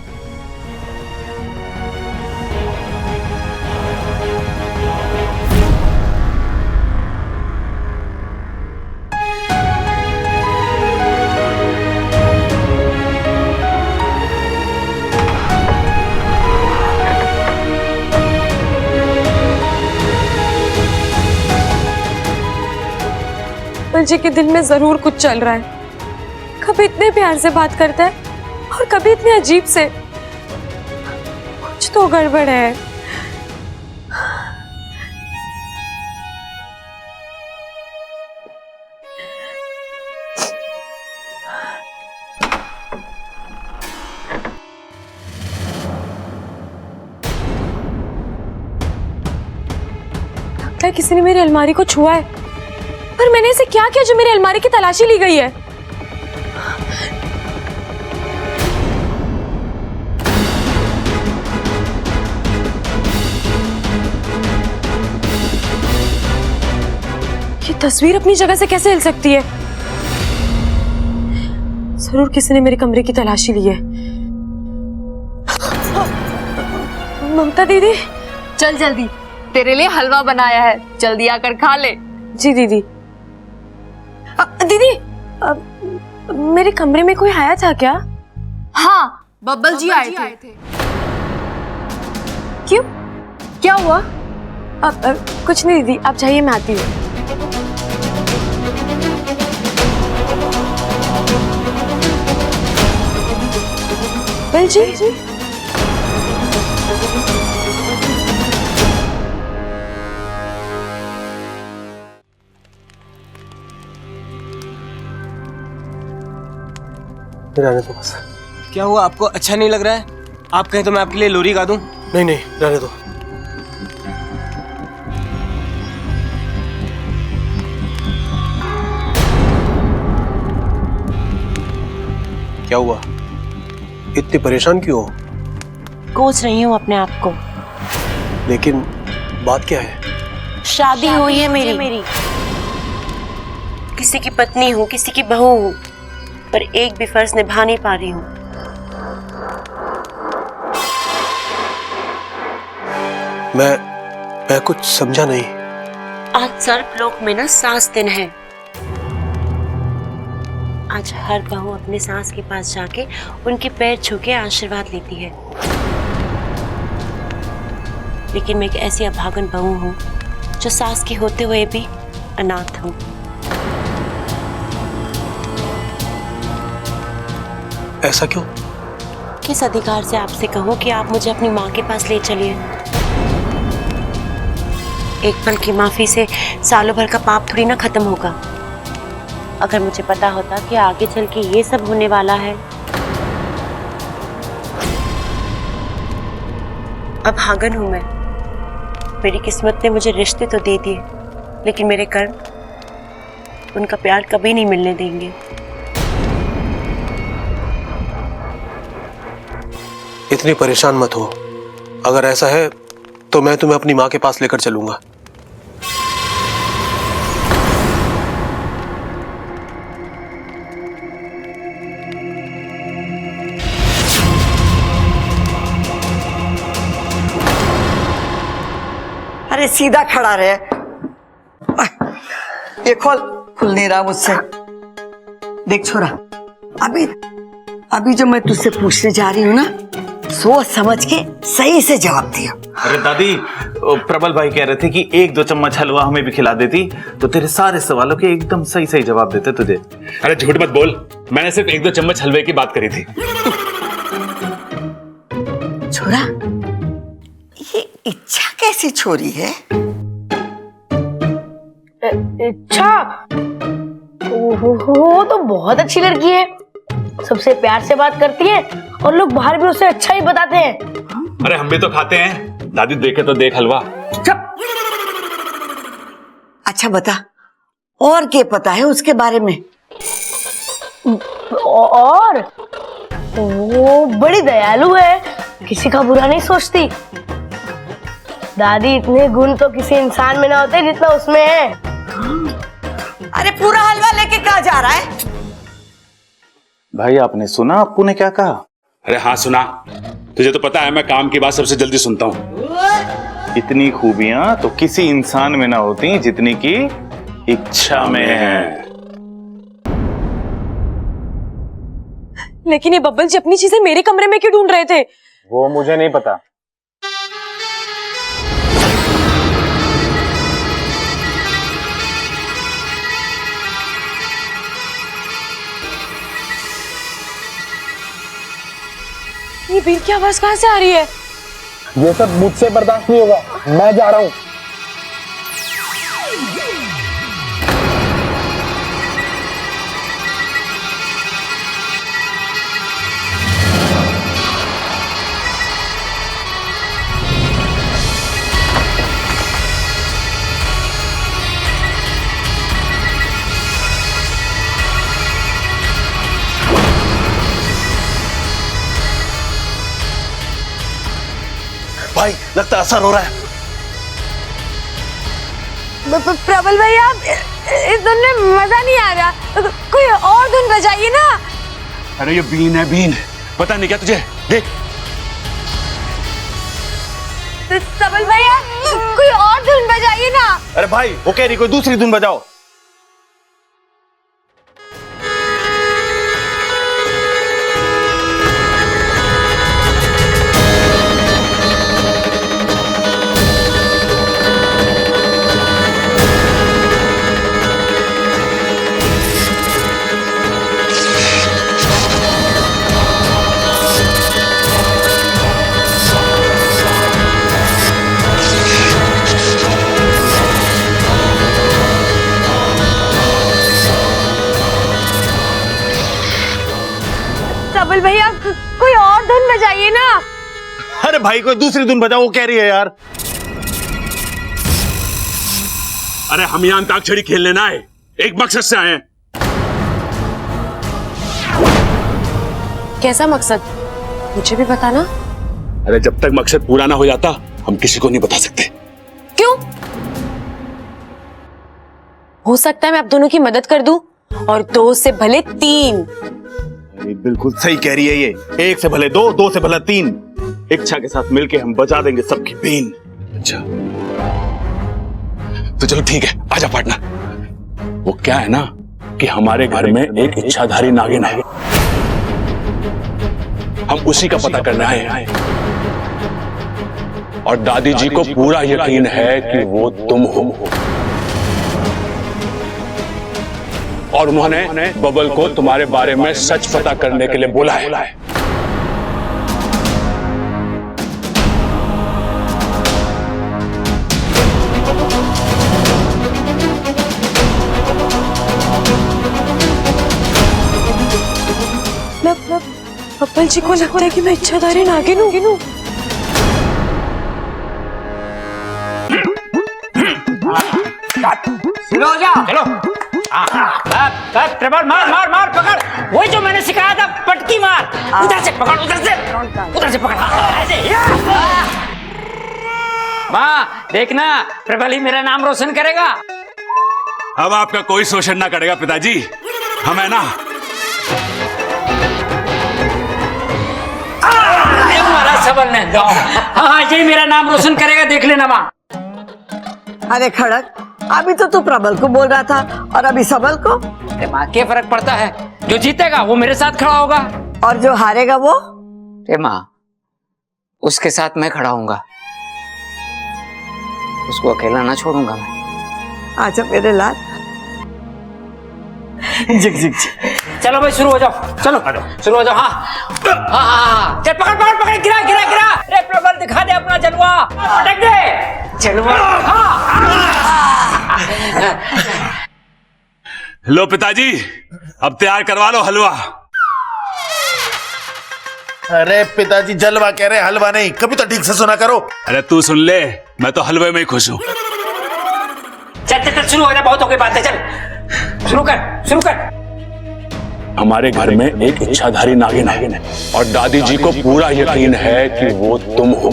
बब्बल जी के दिल में जरूर कुछ चल रहा है। कभी इतने प्यार से बात करता है और कभी इतने अजीब से। कुछ तो गड़बड़ है। लगता है किसी ने मेरी अलमारी को छुआ है, पर मैंने इसे क्या किया जो मेरी अलमारी की तलाशी ली गई है? ये तस्वीर अपनी जगह से कैसे हिल सकती है? जरूर किसी ने मेरे कमरे की तलाशी ली है। ममता दीदी, चल जल्दी, तेरे लिए हलवा बनाया है, जल्दी आकर खा ले। जी दीदी। दीदी, मेरे कमरे में कोई आया था क्या? हाँ, बब्बल जी आए थे। क्यों? क्या हुआ? कुछ नहीं दीदी, आप जाइए, मैं आती हूँ। बब्बल जी, रहने दो बस। क्या हुआ, आपको अच्छा नहीं लग रहा है? आप कहें तो मैं आपके लिए लोरी गा दूं? नहीं नहीं, रहने दो। क्या हुआ? इतनी परेशान क्यों हो? कोच रही हूँ अपने आप को। लेकिन बात क्या है? शादी हुई है मेरी। किसी की पत्नी हूँ, किसी की बहू हूँ, पर एक भी फर्ज निभा नहीं पा रही हूँ। मैं कुछ समझा नहीं। आज सर्पलोक में ना सास दिन है। आज हर बहू अपने सास के पास जाके उनके पैर छू के आशीर्वाद लेती है, लेकिन मैं एक ऐसी अभागन बहू हूँ जो सास के होते हुए भी अनाथ हूँ। ऐसा क्यों? किस अधिकार से आपसे कहूँ कि आप मुझे अपनी माँ के पास ले चलिए? एक पल की माफी से सालों भर का पाप थोड़ी ना खत्म होगा। अगर मुझे पता होता कि आगे चल के ये सब होने वाला है। अभागन हूं मैं। मेरी किस्मत ने मुझे रिश्ते तो दे दिए, लेकिन मेरे कर्म उनका प्यार कभी नहीं मिलने देंगे। इतनी परेशान मत हो। अगर ऐसा है तो मैं तुम्हें अपनी माँ के पास लेकर चलूंगा। अरे सीधा खड़ा रहे। ये खुल नहीं रहा मुझसे। देख छोरा, अभी जो मैं तुझसे पूछने जा रही हूँ ना, सोच समझ के सही से जवाब दिया। अरे दादी, प्रबल भाई कह रहे थे कि 1-2 चम्मच हलवा हमें भी खिला देती तो तेरे सारे सवालों के एकदम सही सही जवाब देते तुझे। अरे झूठ मत बोल, मैंने सिर्फ 1-2 चम्मच हलवे की बात करी थी। छोरा, ये इच्छा कैसी छोरी है? इच्छा? वो तो बहुत अच्छी लड़की है, सबसे प्यार से बात करती है और लोग बाहर भी उसे अच्छा ही बताते हैं। अरे हम भी तो खाते हैं। दादी देखे तो देख हलवा। अच्छा बता, और क्या पता है उसके बारे में? और वो बड़ी दयालु है, किसी का बुरा नहीं सोचती। दादी, इतने गुण तो किसी इंसान में ना होते जितना उसमें है। अरे पूरा हलवा लेके कहाँ जा रहा है? भाई आपने सुना अप्पू ने क्या कहा? अरे हाँ सुना। तुझे तो पता है मैं काम की बात सबसे जल्दी सुनता हूँ। इतनी खूबियां तो किसी इंसान में ना होती जितनी की इच्छा में है। लेकिन ये बब्बल जी अपनी चीजें मेरे कमरे में क्यों ढूंढ रहे थे? वो मुझे नहीं पता। ये बीर की आवाज कहाँ से आ रही है? ये सब मुझसे बर्दाश्त नहीं होगा, मैं जा रहा हूँ। भाई लगता असर हो रहा है। प्रबल भैया, इस धुन में मजा नहीं आ रहा, कोई और धुन बजाइए ना। अरे ये बीन है, बीन। पता नहीं क्या तुझे? देख। प्रबल भैया, कोई और धुन बजाइए ना। अरे भाई वो कह रही कोई दूसरी धुन बजाओ। प्रबल भैया, कोई और धुन बजाइए ना। अरे भाई कोई दूसरी धुन बजाओ, वो कह रही है यार। अरे हम यहाँ अंताक्षरी खेलने ना आए, एक मकसद से आए हैं। कैसा मकसद? मुझे भी बताना। अरे जब तक मकसद पूरा ना हो जाता हम किसी को नहीं बता सकते। क्यों? हो सकता है मैं आप दोनों की मदद कर दूं, और 2 से भले 3। बिल्कुल सही कह रही है ये। 1 से भले 2, 2 से भले 3। इच्छा के साथ मिलके हम बजा देंगे सबकी बीन। अच्छा तो चलो ठीक है, आजा पार्टनर। वो क्या है ना कि हमारे घर में एक इच्छाधारी नागिन है, हम उसी का पता करने आए हैं। और दादी जी को पूरा यकीन है कि वो तुम हो, और उन्होंने बबल को तुम्हारे बारे में सच पता करने के लिए बोला है। बब्बल जी को लगता है कि मैं इच्छाधारी नागिन हूँ। चलो प्रबल, मार मार मार, पकड़। वही जो मैंने सिखाया था, पटकी मार। उधर से पकड़, उधर से पकड़। माँ देखना, प्रबल ही मेरा नाम रोशन करेगा। अब आपका कोई शोषण ना करेगा पिताजी, हम है ना। सबल ने दो। हाँ यही मेरा नाम रोशन करेगा, देख लेना माँ। अरे खड़क, अभी तो तू प्रबल को बोल रहा था और अभी सबल को। अरे माँ क्या फर्क पड़ता है, जो जीतेगा वो मेरे साथ खड़ा होगा, और जो हारेगा वो। अरे माँ उसके साथ मैं खड़ा होऊंगा, उसको अकेला ना छोड़ूंगा मैं। आजा मेरे लाल। Zig zig. चलो भाई शुरू हो जाओ, चलो शुरू हो जाओ। हाँ चल, पकड़ पकड़ पकड़, गिरा गिरा गिरा। अरे प्रबल दिखा दे अपना जलवा, पटक दे जलवा। लो पिताजी, अब तैयार करवा लो हलवा। अरे पिताजी जलवा कह रहे, हलवा नहीं। कभी तो ठीक से सुना करो। अरे तू सुन ले, मैं तो हलवे में ही खुश हूँ। चल चल चल, शुरू हो जा, बहुत हो गई बातें, चल शुरू कर शुरू कर। हमारे घर में एक इच्छाधारी नागिन है, और दादी जी को पूरा यकीन है कि वो तुम हो।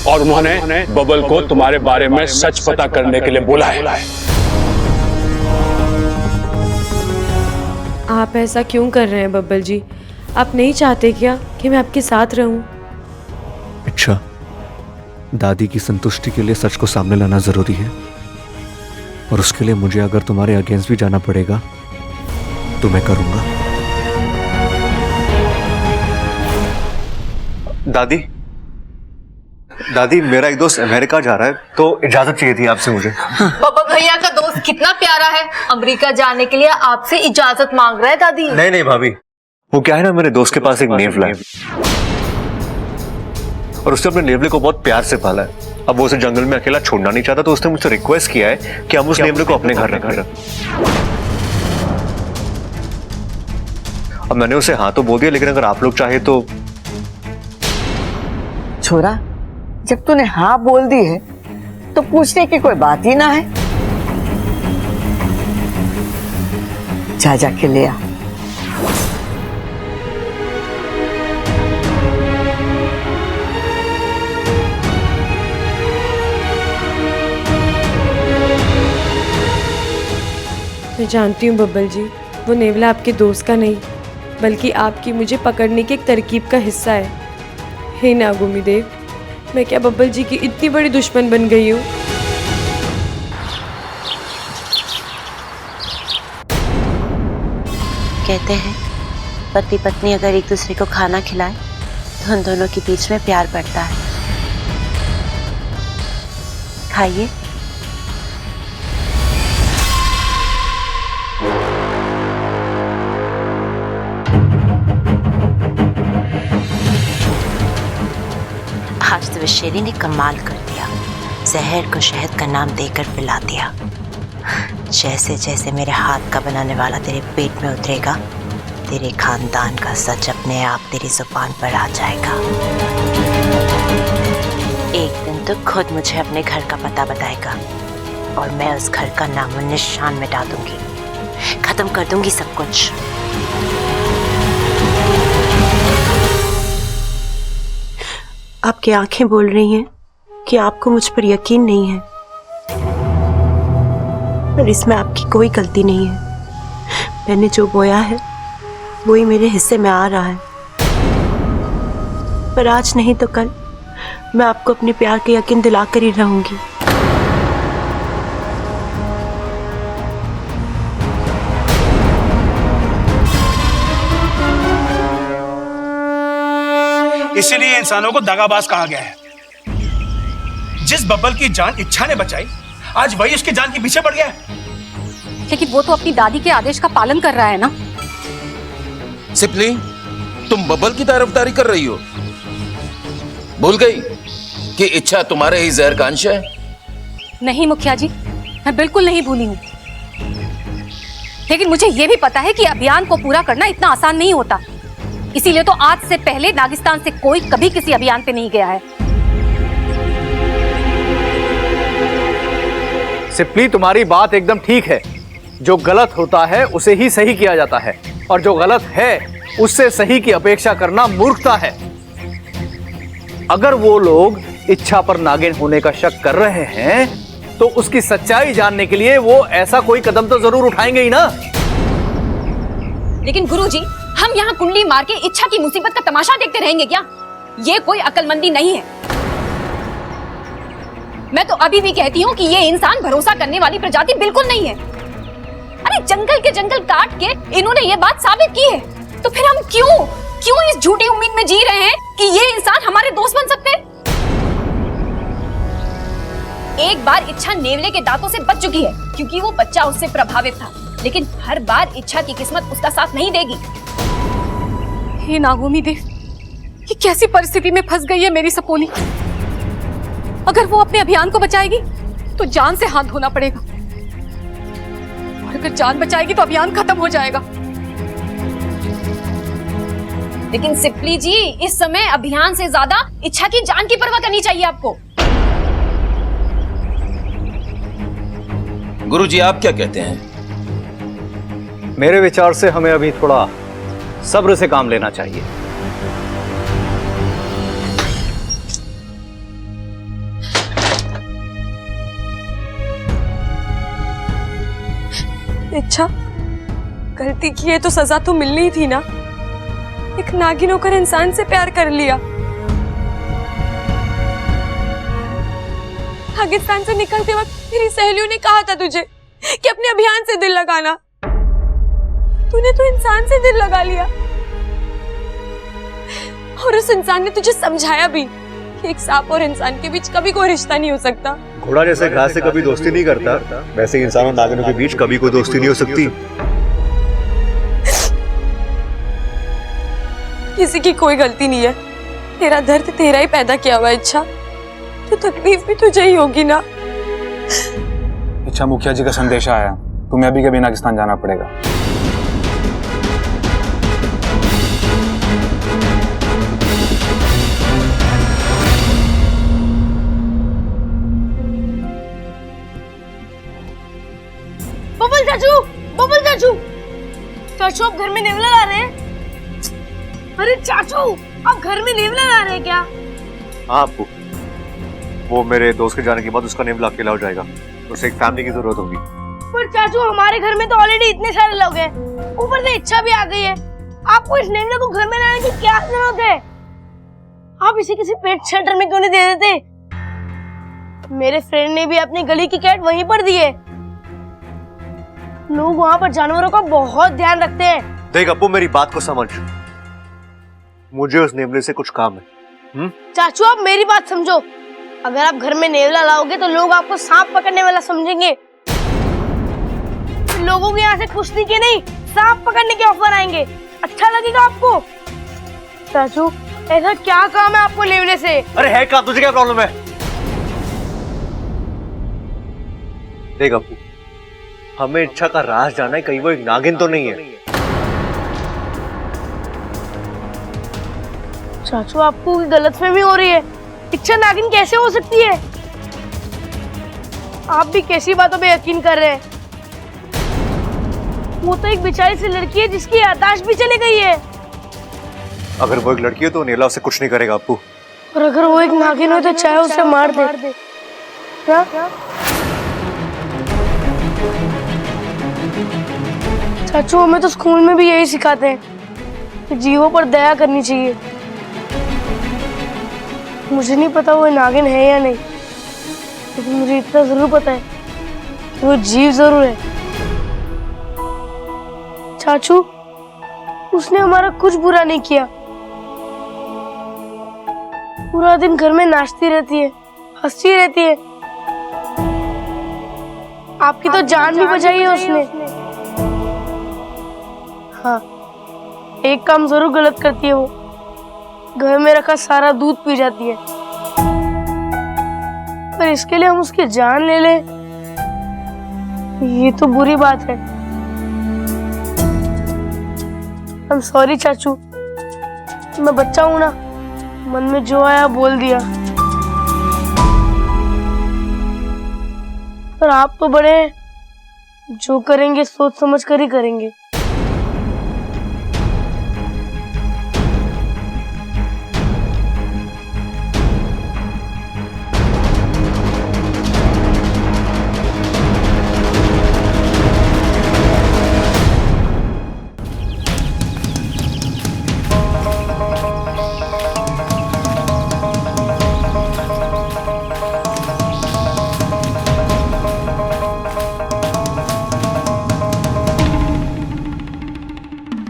और उन्होंने बबल को तुम्हारे बारे में सच पता करने के लिए बोला है। आप ऐसा क्यों कर रहे हैं बब्बल जी? आप नहीं चाहते क्या कि मैं आपके साथ रहूं? अच्छा, दादी की संतुष्टि के लिए सच को सामने लाना जरूरी है, और उसके लिए मुझे अगर तुम्हारे अगेंस्ट भी जाना पड़ेगा तो मैं करूंगा। दादी दादी, मेरा एक दोस्त अमेरिका जा रहा है, तो इजाजत चाहिए थी आपसे मुझे। पापा भैया का दोस्त कितना प्यारा है, अमेरिका जाने के लिए आपसे इजाजत मांग रहा है दादी। नहीं नहीं भाभी, वो क्या है ना, मेरे दोस्त के पास एक नेवला है, और उसने अपने नेवले को बहुत प्यार से पाला है। अब वो उसे जंगल में अकेला छोड़ना नहीं चाहता, तो उसने मुझसे रिक्वेस्ट किया है कि हम उस नेवले को अपने घर रखें। अब मैंने उसे हाँ तो बोल दिया, लेकिन अगर आप लोग चाहे तो। छोरा, जब तूने हाँ बोल दी है तो पूछने की कोई बात ही ना है। जा जाके ले आ। मैं जानती हूँ बब्बल जी, वो नेवला आपके दोस्त का नहीं बल्कि आपकी मुझे पकड़ने की एक तरकीब का हिस्सा है। हे नागुमी देव, मैं क्या बब्बल जी की इतनी बड़ी दुश्मन बन गई हूँ? कहते हैं पति पत्नी अगर एक दूसरे को खाना खिलाए तो उन दोनों के बीच में प्यार बढ़ता है। खाइए। आज तो शेरी ने कमाल कर दिया, जहर को शहद का नाम देकर पिला दिया। जैसे जैसे मेरे हाथ का बनाने वाला तेरे पेट में उतरेगा, तेरे खानदान का सच अपने आप तेरी जुबान पर आ जाएगा। एक दिन तो खुद मुझे अपने घर का पता बताएगा, और मैं उस घर का नामो निशान मिटा दूंगी, खत्म कर दूंगी सब कुछ। आपकी आंखें बोल रही हैं कि आपको मुझ पर यकीन नहीं है, पर इसमें आपकी कोई गलती नहीं है। मैंने जो बोया है वही मेरे हिस्से में आ रहा है, पर आज नहीं तो कल मैं आपको अपने प्यार का यकीन दिलाकर ही रहूंगी। इसीलिए इंसानों को दगाबाज कहा गया है। जिस बब्बल की जान इच्छा ने बचाई, आज वही उसकी जान के पीछे पड़ गया है। लेकिन वो तो अपनी दादी के आदेश का पालन कर रहा है ना। सिपली, तुम बब्बल की तरफदारी कर रही हो? भूल गई कि इच्छा तुम्हारे ही जहर का अंश है? नहीं मुखिया जी, मैं बिल्कुल नहीं भूली हूँ। लेकिन मुझे ये भी पता है कि अभियान को पूरा करना इतना आसान नहीं होता। इसीलिए तो आज से पहले नागिस्तान से कोई कभी किसी अभियान पे नहीं गया है। सिपली, तुम्हारी बात एकदम ठीक है। जो गलत होता है उसे ही सही किया जाता है, और जो गलत है उससे सही की अपेक्षा करना मूर्खता है। अगर वो लोग इच्छा पर नागिन होने का शक कर रहे हैं तो उसकी सच्चाई जानने के लिए वो ऐसा कोई कदम तो जरूर उठाएंगे ही ना। लेकिन गुरुजी, हम यहाँ कुंडली मार के इच्छा की मुसीबत का तमाशा देखते रहेंगे क्या? ये कोई अक्लमंदी नहीं है। मैं तो अभी भी कहती हूँ कि ये इंसान भरोसा करने वाली प्रजाति बिल्कुल नहीं है। अरे जंगल के जंगल काट के इन्होंने ये बात साबित की है, तो फिर हम क्यों इस झूठी उम्मीद में जी रहे हैं कि ये इंसान हमारे दोस्त बन सकते हैं? एक बार इच्छा नेवले के दांतों से बच चुकी है क्योंकि वो बच्चा उससे प्रभावित था, लेकिन हर बार इच्छा की किस्मत उसका साथ नहीं देगी। हे नागोमी देव, ये कैसी परिस्थिति में फंस गई है मेरी सपोली। अगर वो अपने अभियान को बचाएगी तो जान से हाथ धोना पड़ेगा, और अगर जान बचाएगी तो अभियान खत्म हो जाएगा। लेकिन सिपली जी, इस समय अभियान से ज्यादा इच्छा की जान की परवाह करनी चाहिए आपको। गुरुजी, आप क्या कहते हैं? मेरे विचार से हमें अभी थोड़ा सब्र से काम लेना चाहिए। इच्छा, गलती की है तो सजा तो मिलनी ही थी ना। एक नागिन होकर इंसान से प्यार कर लिया। पाकिस्तान से निकलते वक्त मेरी सहेलियों ने कहा था तुझे कि अपने अभियान से दिल लगाना। तूने तो इंसान से दिल लगा लिया, और उस इंसान ने तुझे समझाया भी कि एक सांप और इंसान के बीच कभी कोई रिश्ता नहीं हो सकता। घोड़ा जैसे घास से कभी दोस्ती नहीं करता, वैसे इंसान और नागिनों के बीच कभी कोई दोस्ती नहीं हो सकती। किसी की कोई गलती नहीं है। तेरा दर्द तेरा ही पैदा किया हुआ इच्छा, तो तकलीफ भी तुझे ही होगी ना। इच्छा, मुखिया जी का संदेश आया, तुम्हें अभी के अभी नागिस्तान जाना पड़ेगा। बबल चाचू, बबल चाचू, चाचू आप घर में नेवला ला रहे हैं? अरे चाचू, आप घर में नेवला ला रहे हैं क्या? हाँ, वो मेरे दोस्त के जाने के बाद उसका नेवला अकेला हो जाएगा, उसे एक फैमिली की जरूरत होगी। पर चाचू, हमारे घर में तो ऑलरेडी इतने सारे लोग हैं, ऊपर से इच्छा भी आ गई है। आपको इस नेवले को घर में लाने की क्या जरूरत है? आप इसे किसी पेट शेल्टर में क्यों नहीं दे देते? मेरे फ्रेंड ने भी अपनी गली की कैट वहीं पर दी है। लोग वहाँ पर जानवरों का बहुत ध्यान रखते हैं। देख अप्पू, मेरी बात को समझ, मुझे उस नेवले से कुछ काम है। चाचू, आप मेरी बात समझो। अगर आप घर में नेवला लाओगे तो लोग आपको सांप पकड़ने वाला समझेंगे। लोगों के यहाँ से कुश्ती के नहीं, सांप पकड़ने के ऑफर आएंगे। अच्छा लगेगा आपको? चाचू, ऐसा क्या काम है आपको नेवले से? अरे है काम, तुझे क्या प्रॉब्लम है? देख अप्पू, हमें इच्छा का राज जाना है, कहीं वो एक नागिन तो नहीं है। चाचू, आपको गलतफहमी हो रही है। इच्छा नागिन कैसे हो सकती है? आप भी कैसी बातों पे यकीन कर रहे हैं? वो तो एक बेचारी सी लड़की है जिसकी याददाश्त भी चली गई है। अगर वो एक लड़की है तो नेला उसे कुछ नहीं करेगा अप्पू। और अगर वो एक नागिन हो तो चाहे उसे मार दे। क्या? चाचू हमें तो स्कूल में भी यही सिखाते हैं कि जीवों पर दया करनी चाहिए। मुझे नहीं पता वो नागिन है या नहीं, लेकिन मुझे इतना जरूर पता है कि वो जीव जरूर है। चाचू उसने हमारा कुछ बुरा नहीं किया। पूरा दिन घर में नाचती रहती है, हंसती रहती है। आपकी तो जान भी बचाई है उसने। हाँ, एक काम जरूर गलत करती है वो, घर में रखा सारा दूध पी जाती है। पर इसके लिए हम उसकी जान ले लें, ये तो बुरी बात है। I'm sorry चाचू, मैं बच्चा हूं ना, मन में जो आया बोल दिया। पर आप तो बड़े हैं, जो करेंगे सोच समझ कर ही करेंगे।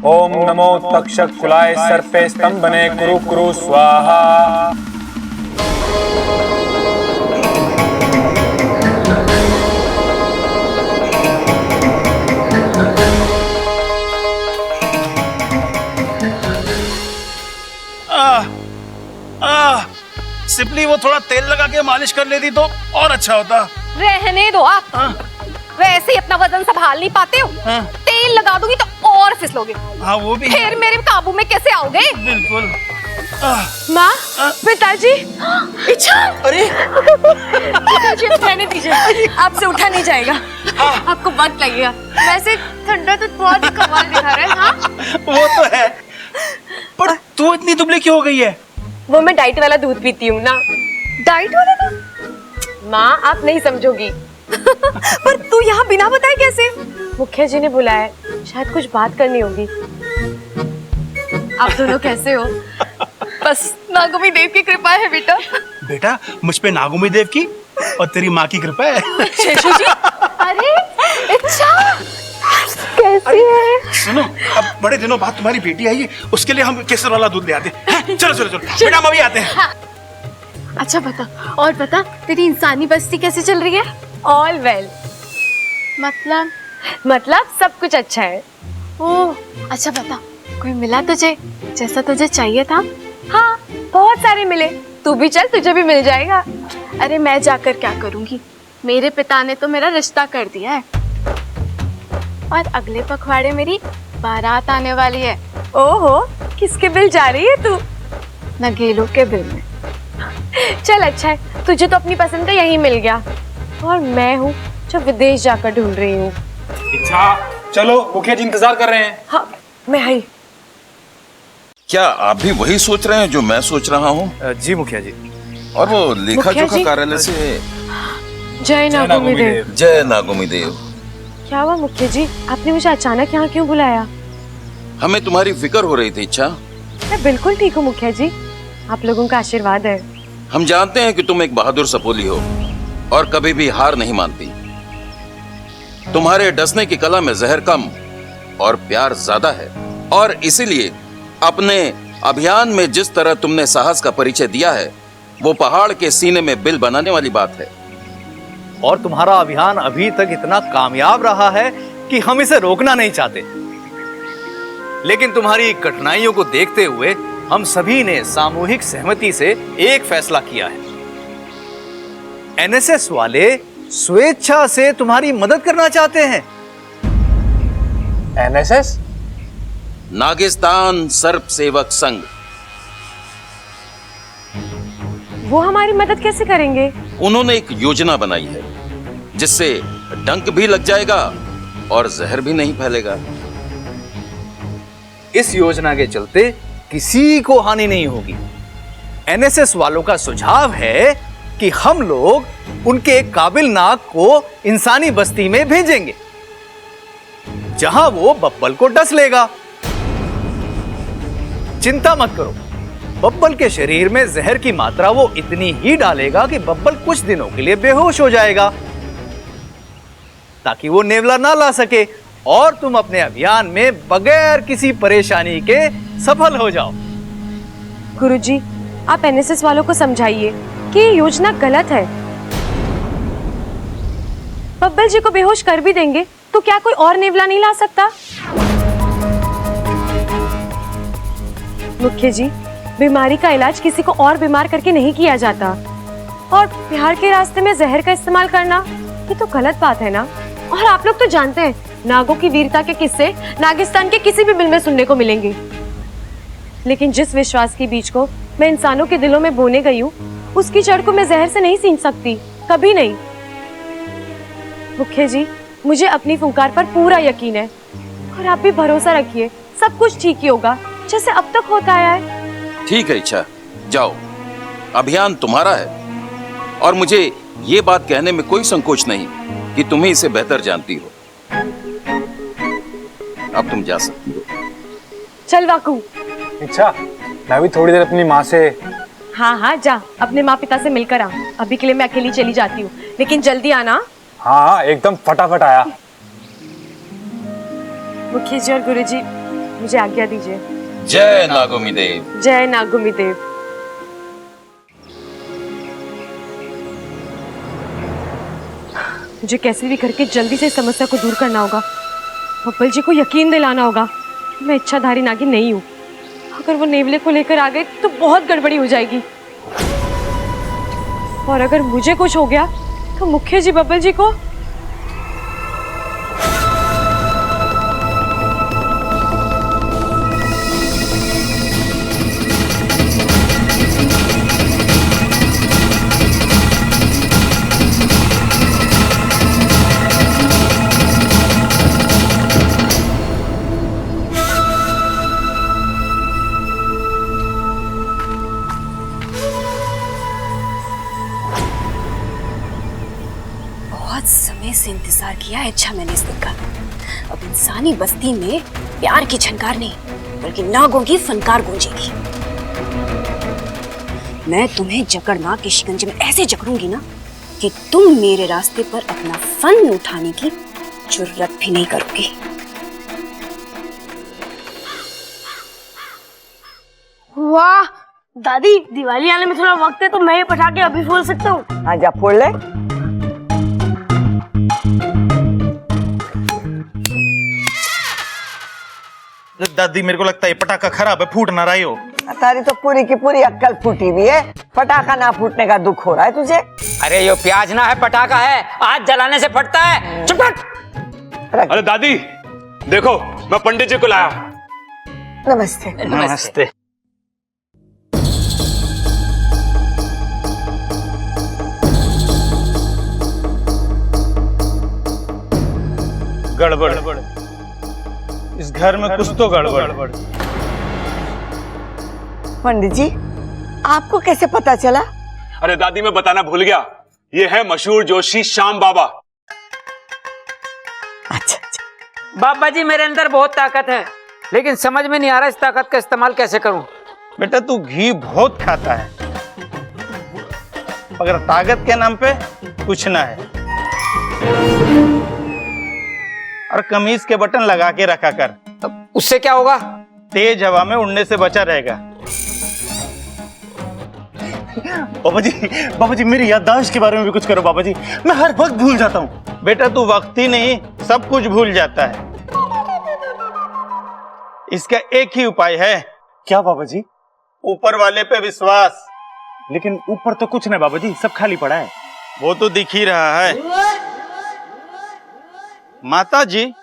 ओम नमो तक्षक कुलाय सर्पे स्तंभने कुरु कुरु स्वाहा। सिंपली वो थोड़ा तेल लगा के मालिश कर लेती तो और अच्छा होता। रहने दो आप। वैसे ही अपना वजन संभाल नहीं पाते हो। तेल लगा दूंगी तो और फिसलोगे। हाँ वो भी। फिर मेरे काबू में कैसे आओगे? बिल्कुल। माँ, पिताजी, इच्छा। अरे पिताजी रहने दीजिए, आपसे उठा नहीं जाएगा। आपको वक्त लगेगा। वैसे ठंडा तो बहुत ही कमाल दिखा रहा है। हाँ? वो तो है, पर तू इतनी दुबली क्यों हो गई है? वो मैं डाइट वाला दूध पीती हूँ ना। डाइट वाला दूध? माँ आप नहीं समझोगी। पर तू यहाँ बिना बताए कैसे? मुखिया जी ने बुलाया, शायद कुछ बात करनी होगी। आप दोनों कैसे हो? बस नागुमी देव की कृपा है बेटा। बेटा मुझ पे नागुमी देव की और तेरी माँ की कृपा है। शेषू जी, अरे इच्छा कैसी है? सुनो, अब बड़े दिनों बाद तुम्हारी बेटी आई है, उसके लिए हम केसर वाला दूध ले आते हैं। चलो चलो चलो बेटा, हम अभी आते हैं। हाँ। अच्छा बता, और बता तेरी इंसानी बस्ती कैसे चल रही है? All well. मतलब सब कुछ अच्छा है। ओह अच्छा बता, कोई मिला तुझे जैसा तुझे चाहिए था? हाँ बहुत सारे मिले, तू भी चल तुझे भी मिल जाएगा। अरे मैं जाकर क्या करूंगी, मेरे पिता ने तो मेरा रिश्ता कर दिया है और अगले पखवाड़े मेरी बारात आने वाली है। ओहो, किसके बिल जा रही है तू? नगेलो के बिल में। चल अच्छा है, तुझे तो अपनी पसंद का यही मिल गया और मैं हूँ जो विदेश जाकर ढूंढ रही हूँ। इच्छा चलो, मुखिया जी इंतजार कर रहे हैं। हाँ मैं आई। क्या आप भी वही सोच रहे हैं जो मैं सोच रहा हूँ? जी मुखिया जी। और वो लेखा जोखा कार्यालय से जय नागुमी देव। जय नागुमी देव। क्या हुआ मुखिया जी, आपने मुझे अचानक यहाँ क्यों बुलाया? हमें तुम्हारी फिक्र हो रही थी इच्छा। मैं बिल्कुल ठीक हूँ मुखिया जी, आप लोगों का आशीर्वाद है। हम जानते हैं कि तुम एक बहादुर सपोली हो और कभी भी हार नहीं मानती। तुम्हारे डसने की कला में जहर कम और प्यार ज्यादा है, और इसीलिए अपने अभियान में जिस तरह तुमने साहस का परिचय दिया है, वो पहाड़ के सीने में बिल बनाने वाली बात है। और तुम्हारा अभियान अभी तक इतना कामयाब रहा है कि हम इसे रोकना नहीं चाहते। लेकिन तुम्हारी कठिनाइयों को देखते हुए हम सभी ने सामूहिक सहमति से एक फैसला किया है। एनएसएस वाले स्वेच्छा से तुम्हारी मदद करना चाहते हैं। एनएसएस? नागिस्तान सर्प सेवक संघ। वो हमारी मदद कैसे करेंगे? उन्होंने एक योजना बनाई है जिससे डंक भी लग जाएगा और जहर भी नहीं फैलेगा। इस योजना के चलते किसी को हानि नहीं होगी। एनएसएस वालों का सुझाव है कि हम लोग उनके एक काबिल नाग को इंसानी बस्ती में भेजेंगे, जहां वो बब्बल को डस लेगा। चिंता मत करो, बब्बल के शरीर में जहर की मात्रा वो इतनी ही डालेगा कि बब्बल कुछ दिनों के लिए बेहोश हो जाएगा, ताकि वो नेवला ना ला सके और तुम अपने अभियान में बगैर किसी परेशानी के सफल हो जाओ। गुरुजी, आप एनएसएस वालों को समझाइए कि ये योजना गलत है। बब्बल जी को बेहोश कर भी देंगे तो क्या कोई और नेवला नहीं ला सकता? मुख्य जी, बीमारी का इलाज किसी को और बीमार करके नहीं किया जाता, और प्यार के रास्ते में जहर का इस्तेमाल करना ये तो गलत बात है ना। और आप लोग तो जानते हैं, नागों की वीरता के किस्से नागिस्तान के किसी भी बिल में सुनने को मिलेंगे, लेकिन जिस विश्वास के बीज को मैं इंसानों के दिलों में बोने गई हूँ, उसकी जड़ को मैं जहर से नहीं सींच सकती, कभी नहीं। मुख्य जी, मुझे अपनी फुंकार पर पूरा यकीन है, और आप भी भरोसा रखिए, सब कुछ ठीक ही होगा जैसे अब तक होता आया है। ठीक है इच्छा, जाओ, अभियान तुम्हारा है, और मुझे ये बात कहने में कोई संकोच नहीं कि तुम्हें इसे बेहतर जानती हो। अब तुम जा सकती हो। चल वाकू। अच्छा, मैं भी थोड़ी देर अपनी माँ से। हाँ हाँ, जा अपने माँ पिता से मिलकर आ। अभी के लिए मैं अकेली चली जाती हूँ, लेकिन जल्दी आना। हाँ, एकदम फटाफट आया। मुखी जी और गुरुजी, मुझे आज्ञा दीजिए। जय नागोमी देव। जय नागोमी देव। मुझे कैसे भी करके जल्दी से इस समस्या को दूर करना होगा। बब्बल जी को यकीन दिलाना होगा कि मैं इच्छाधारी नागिन नहीं हूँ। अगर वो नेवले को लेकर आ गए तो बहुत गड़बड़ी हो जाएगी, और अगर मुझे कुछ हो गया तो मुखिया जी बब्बल जी को। समय से इंतजार किया है इच्छा मैंने इस दिन का। अब इंसानी बस्ती में प्यार की झनकार नहीं बल्कि नागों की फनकार गूंजेगी। मैं तुम्हें जकड़ना के शिकंजे में ऐसे जकड़ूंगी ना कि तुम मेरे रास्ते पर अपना फन उठाने की जुर्रत भी नहीं करोगे। वाह दादी, दिवाली आने में थोड़ा वक्त है तो मैं ये पटाखे अभी फोड़ सकता हूँ। हाँ, जा फोड़ ले। दादी, मेरे को लगता है ये पटाखा खराब है, फूट ना रही हो। तारी तो पूरी की पूरी अक्कल फूटी हुई है, पटाखा ना फूटने का दुख हो रहा है तुझे। अरे ये प्याज ना है, पटाखा है, आज जलाने से फटता है। चुप कर। अरे दादी देखो, मैं पंडित जी को लाया। नमस्ते। नमस्ते। गड़बड़, इस घर में कुछ तो गड़बड़। पंडित जी, आपको कैसे पता चला? अरे दादी, मैं बताना भूल गया, ये है मशहूर जोशी श्याम बाबा। अच्छा। बाबा जी, मेरे अंदर बहुत ताकत है, लेकिन समझ में नहीं आ रहा इस ताकत का इस्तेमाल कैसे करूं। बेटा, तू घी बहुत खाता है, मगर ताकत के नाम पे कुछ ना है। और कमीज के बटन लगा के रखा कर, उससे क्या होगा? तेज हवा में उड़ने से बचा रहेगा। बाबा जी मेरी याददाश्त के बारे में भी कुछ करो बाबा जी, मैं हर वक्त भूल जाता हूँ। बेटा, तू वक्त ही नहीं सब कुछ भूल जाता है। इसका एक ही उपाय है। क्या बाबा जी? ऊपर वाले पे विश्वास। लेकिन ऊपर तो कुछ नहीं बाबा जी, सब खाली पड़ा है। वो तो दिख ही रहा है। माता जी,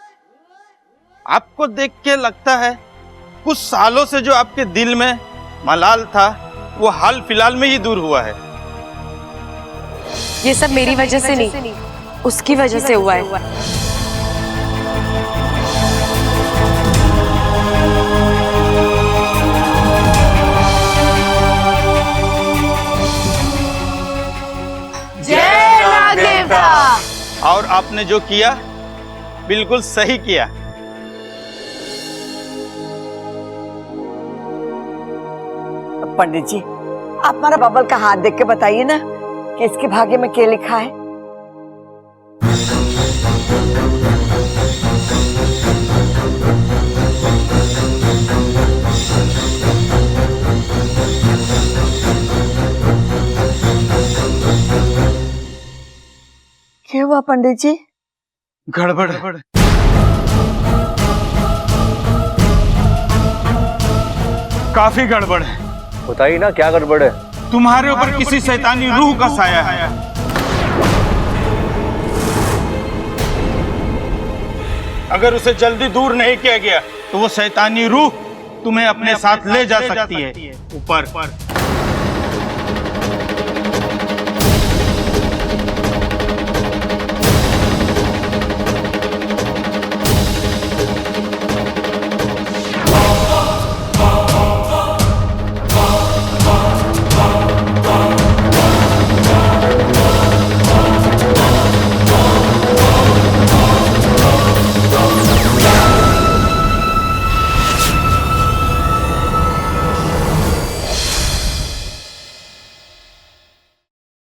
आपको देख के लगता है कुछ सालों से जो आपके दिल में मलाल था वो हाल फिलहाल में ही दूर हुआ है। ये सब मेरी वजह से नहीं, उसकी वजह से हुआ है। और आपने जो किया बिल्कुल सही किया। पंडित जी, आप हमारा बबल का हाथ देख के बताइए ना कि इसके भाग्य में क्या लिखा है। क्या हुआ पंडित जी? गड़बड़। काफी गड़बड़ है। बताइए ना क्या गड़बड़ है। तुम्हारे ऊपर किसी शैतानी रूह का साया है। अगर उसे जल्दी दूर नहीं किया गया तो वो शैतानी रूह तुम्हें अपने साथ ले जा सकती है ऊपर।